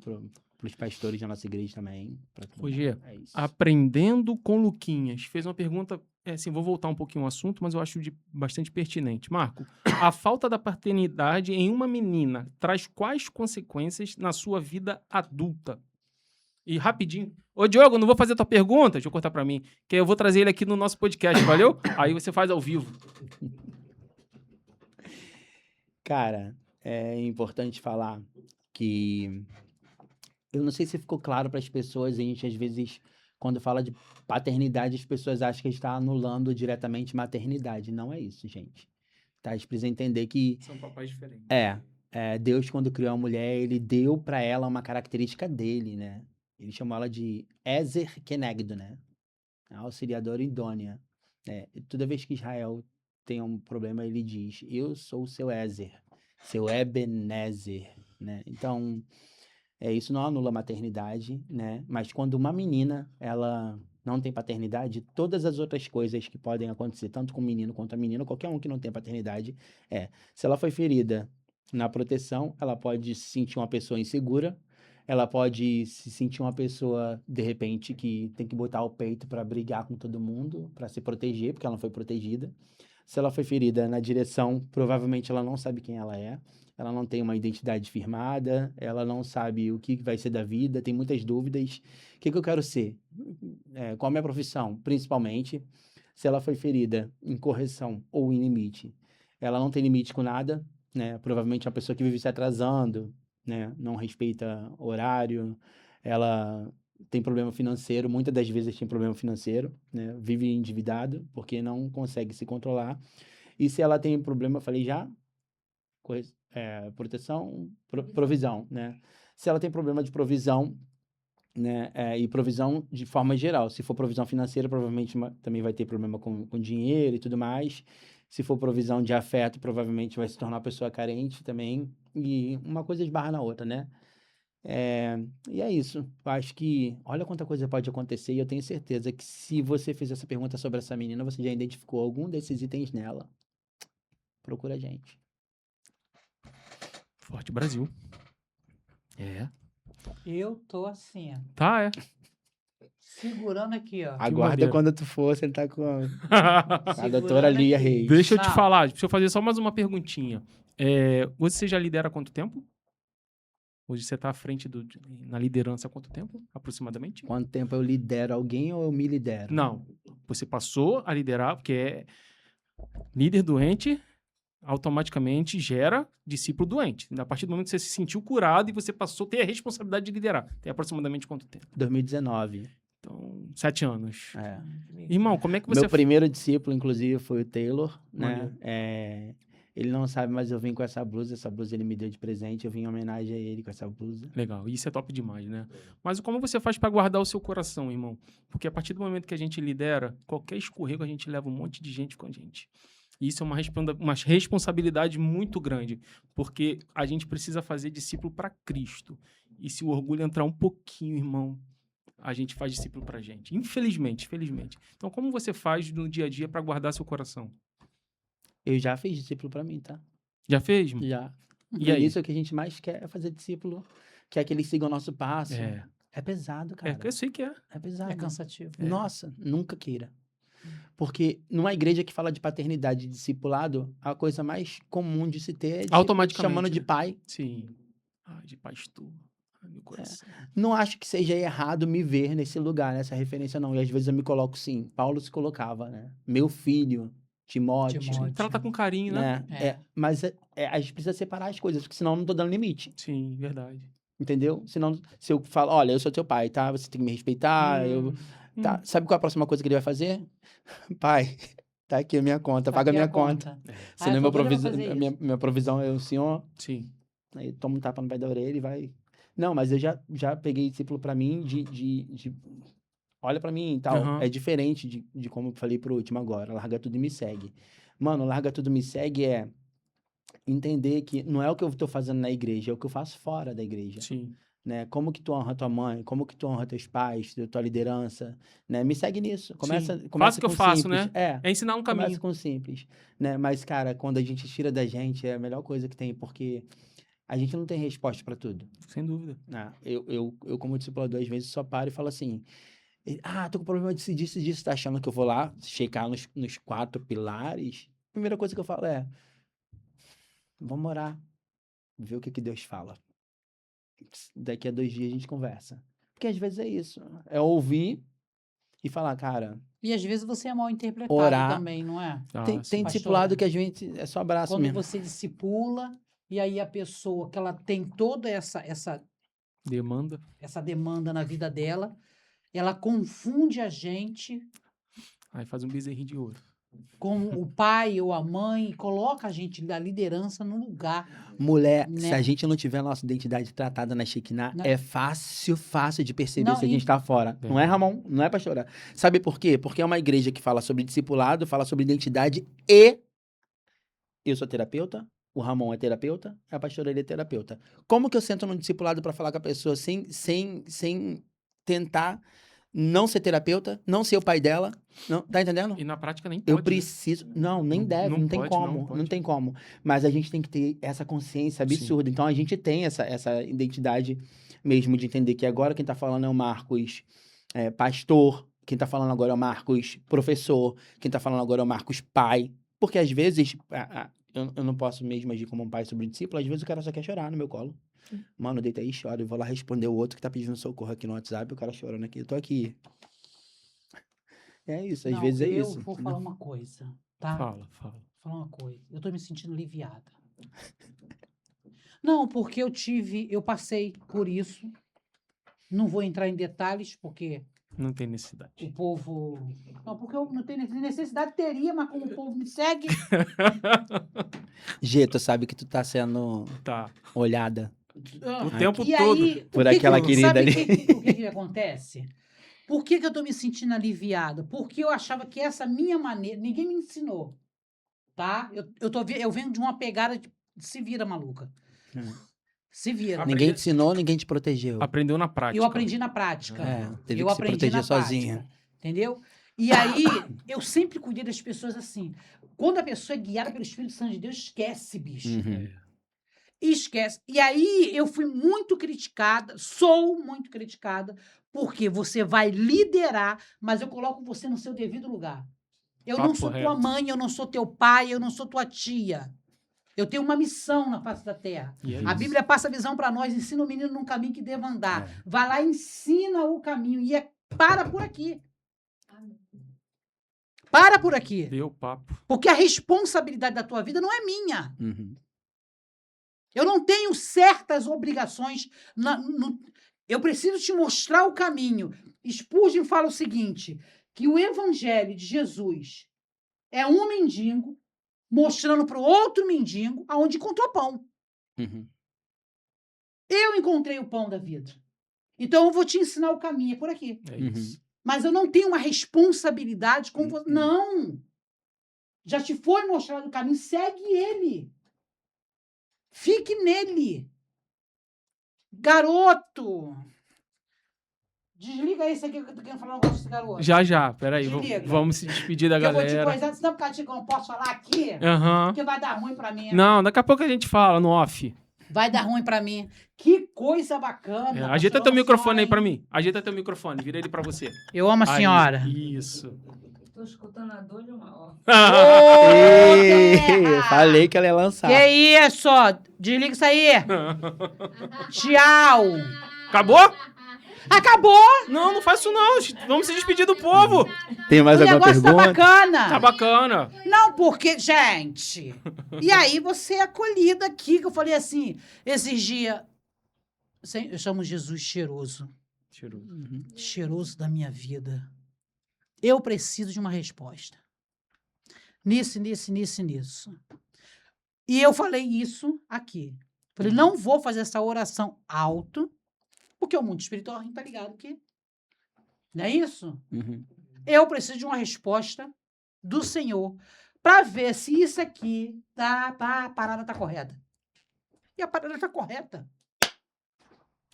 pros pastores da nossa igreja também. Ô, Gê, É isso. Aprendendo com Luquinhas. Fez uma pergunta, assim, vou voltar um pouquinho ao assunto, mas eu acho bastante pertinente. Marco, a falta da paternidade em uma menina traz quais consequências na sua vida adulta? E rapidinho. Ô, Diogo, não vou fazer a tua pergunta, deixa eu cortar pra mim, que eu vou trazer ele aqui no nosso podcast, valeu? Aí você faz ao vivo. Cara, é importante falar que eu não sei se ficou claro para as pessoas, a gente às vezes, quando fala de paternidade, as pessoas acham que a gente está anulando diretamente maternidade. Não é isso, gente. Tá? A gente precisa entender que São papéis diferentes. Deus, quando criou a mulher, ele deu para ela uma característica dele, né? Ele chamou ela de Ezer Kenegdo, né? A auxiliadora idônea. E toda vez que Israel tem um problema, ele diz: eu sou o seu Ezer, seu Ebenezer, né? Então, isso não anula a maternidade, né? Mas quando uma menina, ela não tem paternidade, todas as outras coisas que podem acontecer, tanto com o menino quanto a menina, qualquer um que não tem paternidade, se ela foi ferida na proteção, ela pode se sentir uma pessoa insegura, ela pode se sentir uma pessoa, de repente, que tem que botar o peito para brigar com todo mundo, para se proteger, porque ela não foi protegida. Se ela foi ferida na direção, provavelmente ela não sabe quem ela não tem uma identidade firmada, ela não sabe o que vai ser da vida, tem muitas dúvidas. O que eu quero ser? Qual a minha profissão? Principalmente, se ela foi ferida em correção ou em limite. Ela não tem limite com nada, né? Provavelmente é uma pessoa que vive se atrasando, né? Não respeita horário, ela tem problema financeiro, muitas das vezes tem problema financeiro, né? Vive endividado porque não consegue se controlar. E se ela tem problema, eu falei já, proteção, provisão, né? Se ela tem problema de provisão, né? E provisão de forma geral. Se for provisão financeira, provavelmente também vai ter problema com dinheiro e tudo mais. Se for provisão de afeto, provavelmente vai se tornar uma pessoa carente também. E uma coisa esbarra na outra, né? E é isso. Eu acho que, olha quanta coisa pode acontecer, e eu tenho certeza que se você fez essa pergunta sobre essa menina, você já identificou algum desses itens nela. Procura a gente. Forte Brasil. É. Eu tô assim, ó, Tá, é. segurando aqui, ó. Aguarda maneiro. quando tu for sentar com a Segurando doutora Lia aqui. Reis. Deixa eu te Não. falar, deixa eu fazer só mais uma perguntinha. Você já lidera há quanto tempo? Hoje você está à frente na liderança há quanto tempo, aproximadamente? Quanto tempo eu lidero alguém ou eu me lidero? Não, você passou a liderar, porque líder doente automaticamente gera discípulo doente. A partir do momento que você se sentiu curado e você passou a ter a responsabilidade de liderar. Tem aproximadamente quanto tempo? 2019. Então, 7 anos. É. Irmão, como é que você... Meu primeiro discípulo, inclusive, foi o Taylor, né? Maneiro. Ele não sabe, mas eu vim com essa blusa ele me deu de presente, eu vim em homenagem a ele com essa blusa. Legal, isso é top demais, né? Mas como você faz para guardar o seu coração, irmão? Porque a partir do momento que a gente lidera, qualquer escorrego a gente leva um monte de gente com a gente. E isso é uma responsabilidade muito grande, porque a gente precisa fazer discípulo para Cristo. E se o orgulho entrar um pouquinho, irmão, a gente faz discípulo pra gente. Infelizmente. Então, como você faz no dia a dia para guardar seu coração? Eu já fiz discípulo pra mim, tá? Já fez, irmão? Já. E aí? Isso é o que a gente mais quer, é fazer discípulo, quer que eles sigam o nosso passo. É pesado, cara. Eu sei que é. É pesado. É cansativo. Nossa, nunca queira. Porque numa igreja que fala de paternidade e discipulado, a coisa mais comum de se ter é de Automaticamente, chamando de né? pai. Sim. Ai, de pastor. Ai, meu coração. Não acho que seja errado me ver nesse lugar, nessa referência, não. E às vezes eu me coloco sim. Paulo se colocava, né? Meu filho, Timóteo. Trata com carinho, né? Né? Mas a gente precisa separar as coisas, porque senão eu não tô dando limite. Sim, verdade. Entendeu? Senão, se eu falo, olha, eu sou teu pai, tá? Você tem que me respeitar. Tá. Sabe qual é a próxima coisa que ele vai fazer? Pai, tá aqui a minha conta, paga a minha conta. Senão minha provisão é o senhor. Sim. Aí toma um tapa no pé da orelha e vai. Não, mas eu já peguei discípulo pra mim de olha pra mim e tal. Uhum. É diferente de como eu falei pro último agora. Larga tudo e me segue. Mano, larga tudo e me segue é entender que não é o que eu tô fazendo na igreja, é o que eu faço fora da igreja. Sim. Né? Como que tu honra tua mãe, como que tu honra teus pais, tua liderança, né? Me segue nisso. Começa Faz o que eu faço, simples. né? É ensinar um caminho. Começa com simples, né? Mas, cara, quando a gente tira da gente, é a melhor coisa que tem, porque a gente não tem resposta pra tudo. Sem dúvida. Né? Eu como discipulador, às vezes só paro e falo assim, tô com problema disso, tá achando que eu vou lá checar nos 4 pilares? Primeira coisa que eu falo é, vamos orar, ver o que Deus fala. Daqui a 2 dias a gente conversa. Porque às vezes é isso. É ouvir e falar, cara. E às vezes você é mal interpretado Orar. também, não é? Tem discipulado que a gente é só abraço Quando mesmo. você discipula e aí a pessoa que ela tem toda essa demanda na vida dela, ela confunde a gente Aí faz um bezerrinho de ouro. com o pai ou a mãe e coloca a gente da liderança no lugar. Mulher, né? se a gente não tiver a nossa identidade tratada na Shekinah, Não. é fácil de perceber Não, se a gente tá fora. Não é, Ramon? Não é pra chorar. Sabe por quê? Porque é uma igreja que fala sobre discipulado, fala sobre identidade e... Eu sou terapeuta, o Ramon é terapeuta, a pastora ele é terapeuta. Como que eu sento num discipulado pra falar com a pessoa sem tentar não ser terapeuta, não ser o pai dela? Não, tá entendendo? E na prática nem pode. Eu preciso. Não, nem deve, não tem pode, como. Não tem como. Mas a gente tem que ter essa consciência absurda. Sim. Então a gente tem essa identidade mesmo de entender que agora quem tá falando é o Marcos pastor, quem tá falando agora é o Marcos professor, quem tá falando agora é o Marcos pai. Porque às vezes eu não posso mesmo agir como um pai sobre um discípulo, às vezes o cara só quer chorar no meu colo. Mano, deita aí e chora. Eu vou lá responder o outro que tá pedindo socorro aqui no WhatsApp, o cara chorando aqui. Eu tô aqui. É isso, às vezes é isso. Eu vou falar uma coisa, tá? Fala. Vou falar uma coisa. Eu tô me sentindo aliviada. Não, porque eu passei por isso. Não vou entrar em detalhes, porque Não tem necessidade. o povo. Não, porque eu não tenho necessidade, teria, mas como o povo me segue. Gê, tu sabe que tu tá sendo Tá. olhada. O tempo E todo. aí, Por aquela querida sabe ali. O que acontece? Por que eu tô me sentindo aliviada? Porque eu achava que essa minha maneira. Ninguém me ensinou. Tá? Eu venho de uma pegada de se vira, maluca. Se vira. Aprendi- Ninguém te ensinou, ninguém te protegeu. Aprendeu na prática. Eu aprendi na prática. Teve eu que se aprendi proteger na sozinha. prática, entendeu? E aí, eu sempre cuidei das pessoas assim. Quando a pessoa é guiada pelo Espírito Santo de Deus, esquece, bicho. Uhum. Esquece. E aí, eu fui muito criticada, sou muito criticada, porque você vai liderar, mas eu coloco você no seu devido lugar. Eu não Papo sou tua reto. mãe, eu não sou teu pai, eu não sou tua tia. Eu tenho uma missão na face da terra. E é A isso. Bíblia passa a visão para nós, ensina o menino num caminho que deva andar. É. Vai lá, ensina o caminho e para por aqui. Para por aqui. Deu papo. Porque a responsabilidade da tua vida não é minha. Uhum. Eu não tenho certas obrigações. Eu preciso te mostrar o caminho. Spurgeon fala o seguinte, que o evangelho de Jesus é um mendigo mostrando para o outro mendigo aonde encontrou pão. Uhum. Eu encontrei o pão da vida. Então eu vou te ensinar o caminho, é por aqui. É Uhum. isso. Mas eu não tenho uma responsabilidade com você. Não! Já te foi mostrado o caminho, segue ele. Fique nele. Garoto! Desliga isso aqui que eu tô querendo falar um negócio desse garoto. Já. Peraí. Desliga. Vamos se despedir da Que eu vou te galera. coisar, senão porque eu não posso falar aqui, Aham. porque vai dar ruim pra mim. Não, daqui a pouco a gente fala no off. Vai dar ruim pra mim. Que coisa bacana. É, Eu ajeita amo teu a microfone aí senhora, pra hein? mim. Ajeita teu microfone, vira ele pra você. Eu amo a Aí, senhora. Isso. Tô escutando a dor de uma hora. Ô, Ei, terra! falei que ela ia lançar. Que isso? Desliga isso aí. Tchau. Acabou? Acabou. Não, não faz isso não. Vamos se despedir do povo. Tem mais O alguma negócio tá pergunta? bacana. Tá bacana. Não, porque, gente... E aí você é acolhida aqui, que eu falei assim, esses dias... Eu chamo Jesus cheiroso. Uhum. Cheiroso da minha vida. Eu preciso de uma resposta. Nisso. E eu falei isso aqui. Falei, não vou fazer essa oração alto, porque o mundo espiritual tá ligado que... Não é isso? Uhum. Eu preciso de uma resposta do Senhor para ver se isso aqui a parada tá correta. E a parada tá correta.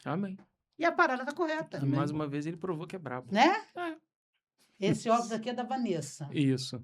Amém. E a parada tá correta. E mais uma vez ele provou que é brabo. Né? É. Esse óculos aqui é da Vanessa. Isso.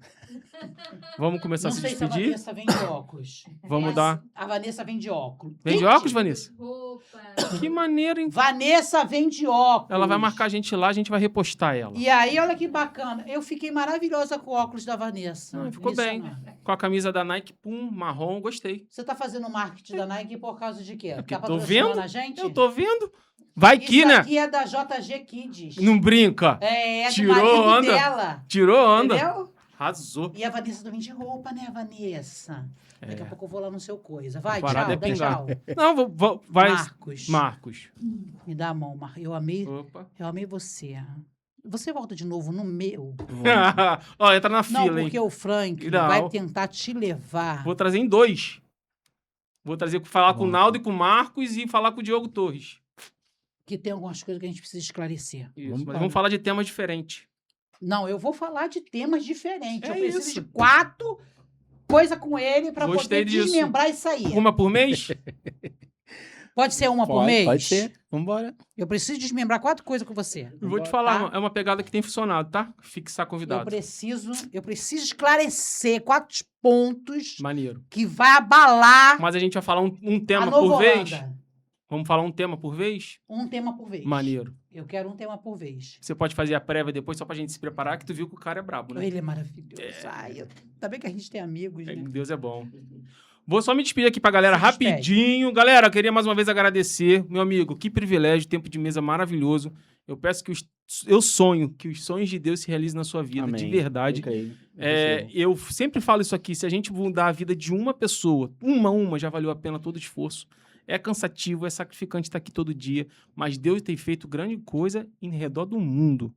Vamos começar Não a se sei se a despedir? Vanessa vende óculos. Vamos dar. A Vanessa vende óculos. Vende Gente, óculos, Vanessa? Roupa. Que maneiro, hein? Vanessa vende óculos. Ela vai marcar a gente lá, a gente vai repostar ela. E aí, olha que bacana. Eu fiquei maravilhosa com o óculos da Vanessa. Ah, ficou bem. Impressionante. Com a camisa da Nike, marrom, gostei. Você tá fazendo marketing da Nike por causa de quê? porque Tá tô patrocinando vendo. a gente? Eu tô vendo. Vai que, Isso né? aqui é da JG Kids. Não brinca. É do Tirou marido onda. dela. Tirou onda. Entendeu? Arrasou. E a Vanessa também de roupa, né, Vanessa? Daqui a pouco eu vou lá no seu coisa. Vai, A parada tchau, é dá pingar. tchau. Não, vai. Marcos, Marcos. me dá a mão, Eu amei Opa. você. Você volta de novo no meu. Ó, entra na Não, fila, porque hein? o Frank Não. vai tentar te levar. Vou trazer em 2. Vou falar com o Bom. Naldo e com o Marcos e falar com o Diogo Torres. Que tem algumas coisas que a gente precisa esclarecer. Isso. Vamos Mas lá. vamos falar de temas diferentes. Não, eu vou falar de temas diferentes. É eu preciso isso. de 4 coisas com ele para Gostei poder disso. desmembrar isso aí. Uma por mês? Pode ser uma por mês? Pode ser. Vambora. Eu preciso desmembrar 4 coisas com você. Eu vou te Tá. falar, é uma pegada que tem funcionado, tá? Fixar Eu convidado. preciso esclarecer 4 pontos Maneiro. que vai abalar Mas a gente vai falar um a tema Nova por vez? Holanda. Vamos falar um tema por vez? Um tema por vez. Maneiro. Eu quero um tema por vez. Você pode fazer a prévia depois só pra gente se preparar, que tu viu que o cara é brabo, né? Ele é maravilhoso. Ai, tá bem que a gente tem amigos, né? Deus é bom. Vou só me despedir aqui pra galera Se despede. rapidinho. Galera, eu queria mais uma vez agradecer. Meu amigo, que privilégio, tempo de mesa maravilhoso. Eu peço que eu sonho que os sonhos de Deus se realizem na sua vida, de Amém. verdade. Eu creio. É, eu sempre falo isso aqui, se a gente mudar a vida de uma pessoa, uma, já valeu a pena todo o esforço. É cansativo, é sacrificante estar aqui todo dia, mas Deus tem feito grande coisa em redor do mundo,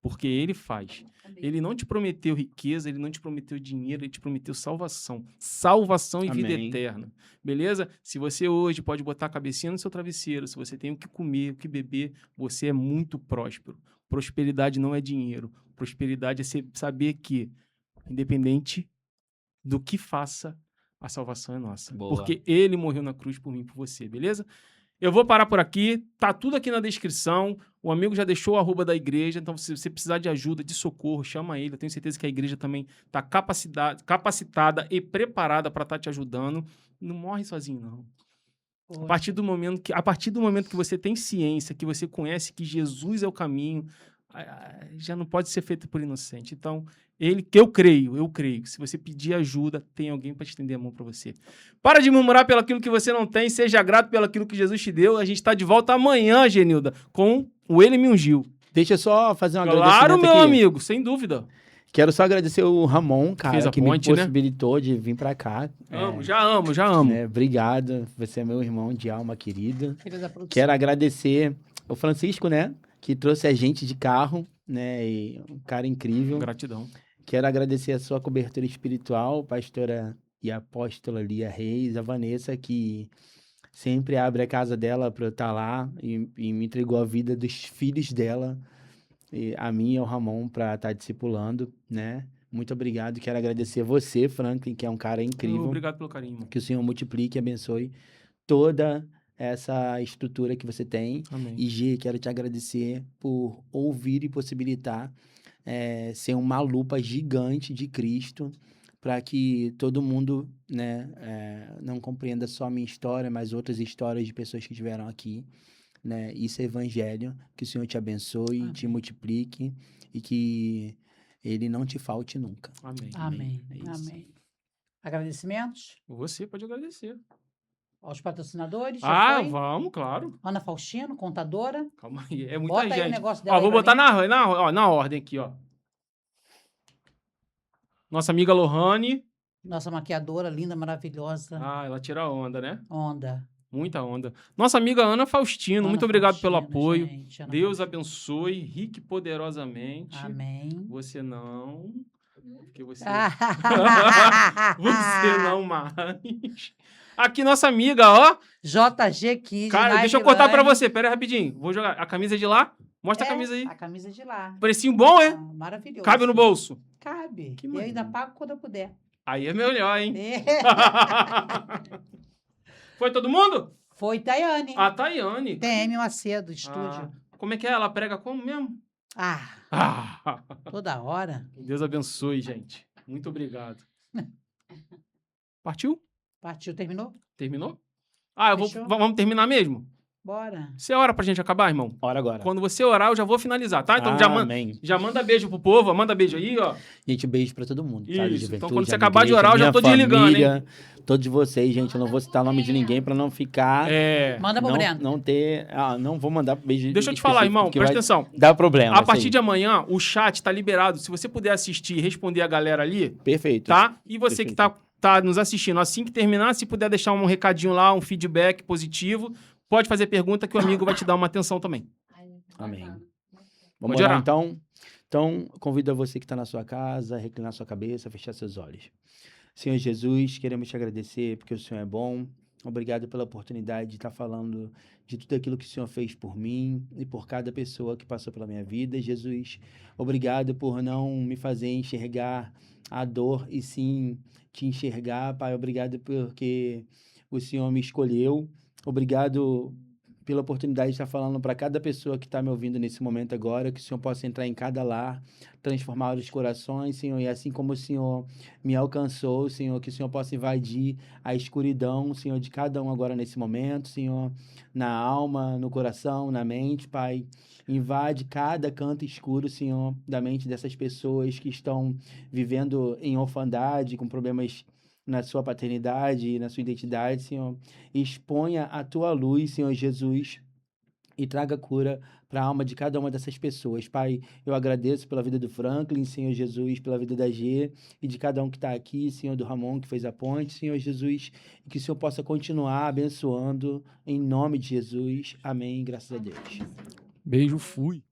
porque Ele faz. Ele não te prometeu riqueza, Ele não te prometeu dinheiro, Ele te prometeu salvação. Salvação e vida Amém. eterna. Beleza? Se você hoje pode botar a cabecinha no seu travesseiro, se você tem o que comer, o que beber, você é muito próspero. Prosperidade não é dinheiro. Prosperidade é saber que, independente do que faça, a salvação é nossa. Boa. Porque Ele morreu na cruz por mim e por você, beleza? Eu vou parar por aqui, tá tudo aqui na descrição. O amigo já deixou o arroba da igreja, então se você precisar de ajuda, de socorro, chama ele. Eu tenho certeza que a igreja também tá capacitada e preparada para estar te ajudando. Não morre sozinho, não. A partir do momento que você tem ciência, que você conhece que Jesus é o caminho, já não pode ser feito por inocente. Então, eu creio. Se você pedir ajuda, tem alguém para estender a mão para você. Para de murmurar pelo aquilo que você não tem, seja grato pelo aquilo que Jesus te deu. A gente está de volta amanhã, Genilda, com o Ele Me Ungiu. Deixa eu só fazer um Claro, agradecimento meu aqui. amigo, sem dúvida. Quero só agradecer o Ramon, cara, Fez a que ponte, me né? possibilitou de vir pra cá. Já amo. Obrigado, você é meu irmão de alma querida. Filho da produção. Quero agradecer o Francisco, né, que trouxe a gente de carro, né, e um cara incrível. Gratidão. Quero agradecer a sua cobertura espiritual, pastora e apóstola Lia Reis, a Vanessa, que sempre abre a casa dela para eu estar lá e me entregou a vida dos filhos dela, e a mim e ao Ramon, para estar discipulando, né? Muito obrigado. Quero agradecer você, Franklin, que é um cara incrível. Obrigado pelo carinho, irmão. Que o Senhor multiplique e abençoe toda essa estrutura que você tem. Amém. E, G, quero te agradecer por ouvir e possibilitar ser uma lupa gigante de Cristo para que todo mundo, né, não compreenda só a minha história, mas outras histórias de pessoas que estiveram aqui. Né? Isso é evangelho. Que o Senhor te abençoe, Amém. te multiplique e que Ele não te falte nunca. Amém. Amém. É isso. Amém. Agradecimentos Você pode agradecer. aos patrocinadores. Já foi? Vamos, claro. Ana Faustino, contadora. Calma aí, é muita Bota gente. aí o negócio dela. Ó, vou aí pra botar mim. na ordem aqui, ó. Nossa amiga Lohane. Nossa maquiadora, linda, maravilhosa. Ela tira onda, né? Onda. Muita onda. Nossa amiga Ana Faustino, Ana muito obrigado pelo Faustina, apoio. gente, Ana Deus Faustina. abençoe, rique e poderosamente. Amém. Você não. Porque você. Ah. Você não mais. Aqui, nossa amiga, ó. JG Kids. Cara, deixa eu cortar pra você. Pera aí rapidinho. Vou jogar. A camisa é de lá? Mostra a camisa aí. A camisa de lá. Precinho bom, é? Maravilhoso. Cabe no bolso. Cabe. Que E eu ainda maravilha. pago quando eu puder. Aí é melhor, hein? É. Foi todo mundo? Foi Tayane. A Tayane. TM Macedo, estúdio. Como é que é? Ela prega como mesmo? Ah, toda hora. Deus abençoe, gente. Muito obrigado. Partiu? Partiu, terminou? Terminou? Fechou? Vamos terminar mesmo? Bora. Você ora pra gente acabar, irmão? Ora agora. Quando você orar, eu já vou finalizar, tá? Então Amém. já manda beijo pro povo, manda beijo aí, ó. Gente, beijo pra todo mundo. Tá? Isso, Juventude, então quando você a acabar de igreja, orar, eu já minha tô desligando, família, todos vocês, gente. Eu não vou citar o nome de ninguém pra não ficar... Manda pro Breno. Não ter... não vou mandar beijo Deixa eu te falar, irmão, porque presta vai atenção. Dá problema. A partir de amanhã, o chat tá liberado. Se você puder assistir e responder a galera ali, Perfeito. tá? E você que tá nos assistindo, assim que terminar, se puder deixar um recadinho lá, um feedback positivo, pode fazer pergunta que o amigo vai te dar uma atenção também. Amém. Bacana. Vamos Pode orar, orar. então? Então, convido a você que está na sua casa a reclinar sua cabeça, a fechar seus olhos. Senhor Jesus, queremos te agradecer porque o Senhor é bom. Obrigado pela oportunidade de estar falando de tudo aquilo que o Senhor fez por mim e por cada pessoa que passou pela minha vida. Jesus, obrigado por não me fazer enxergar a dor e sim te enxergar, Pai. Obrigado porque o Senhor me escolheu. Obrigado pela oportunidade de estar falando para cada pessoa que está me ouvindo nesse momento agora, que o Senhor possa entrar em cada lar, transformar os corações, Senhor, e assim como o Senhor me alcançou, Senhor, que o Senhor possa invadir a escuridão, Senhor, de cada um agora nesse momento, Senhor, na alma, no coração, na mente, Pai. Invade cada canto escuro, Senhor, da mente dessas pessoas que estão vivendo em orfandade, com problemas na sua paternidade, na sua identidade, Senhor. Exponha a tua luz, Senhor Jesus, e traga cura para a alma de cada uma dessas pessoas. Pai, eu agradeço pela vida do Franklin, Senhor Jesus, pela vida da G e de cada um que está aqui, Senhor, do Ramon, que fez a ponte, Senhor Jesus, e que o Senhor possa continuar abençoando, em nome de Jesus. Amém, graças a Deus. Beijo, fui.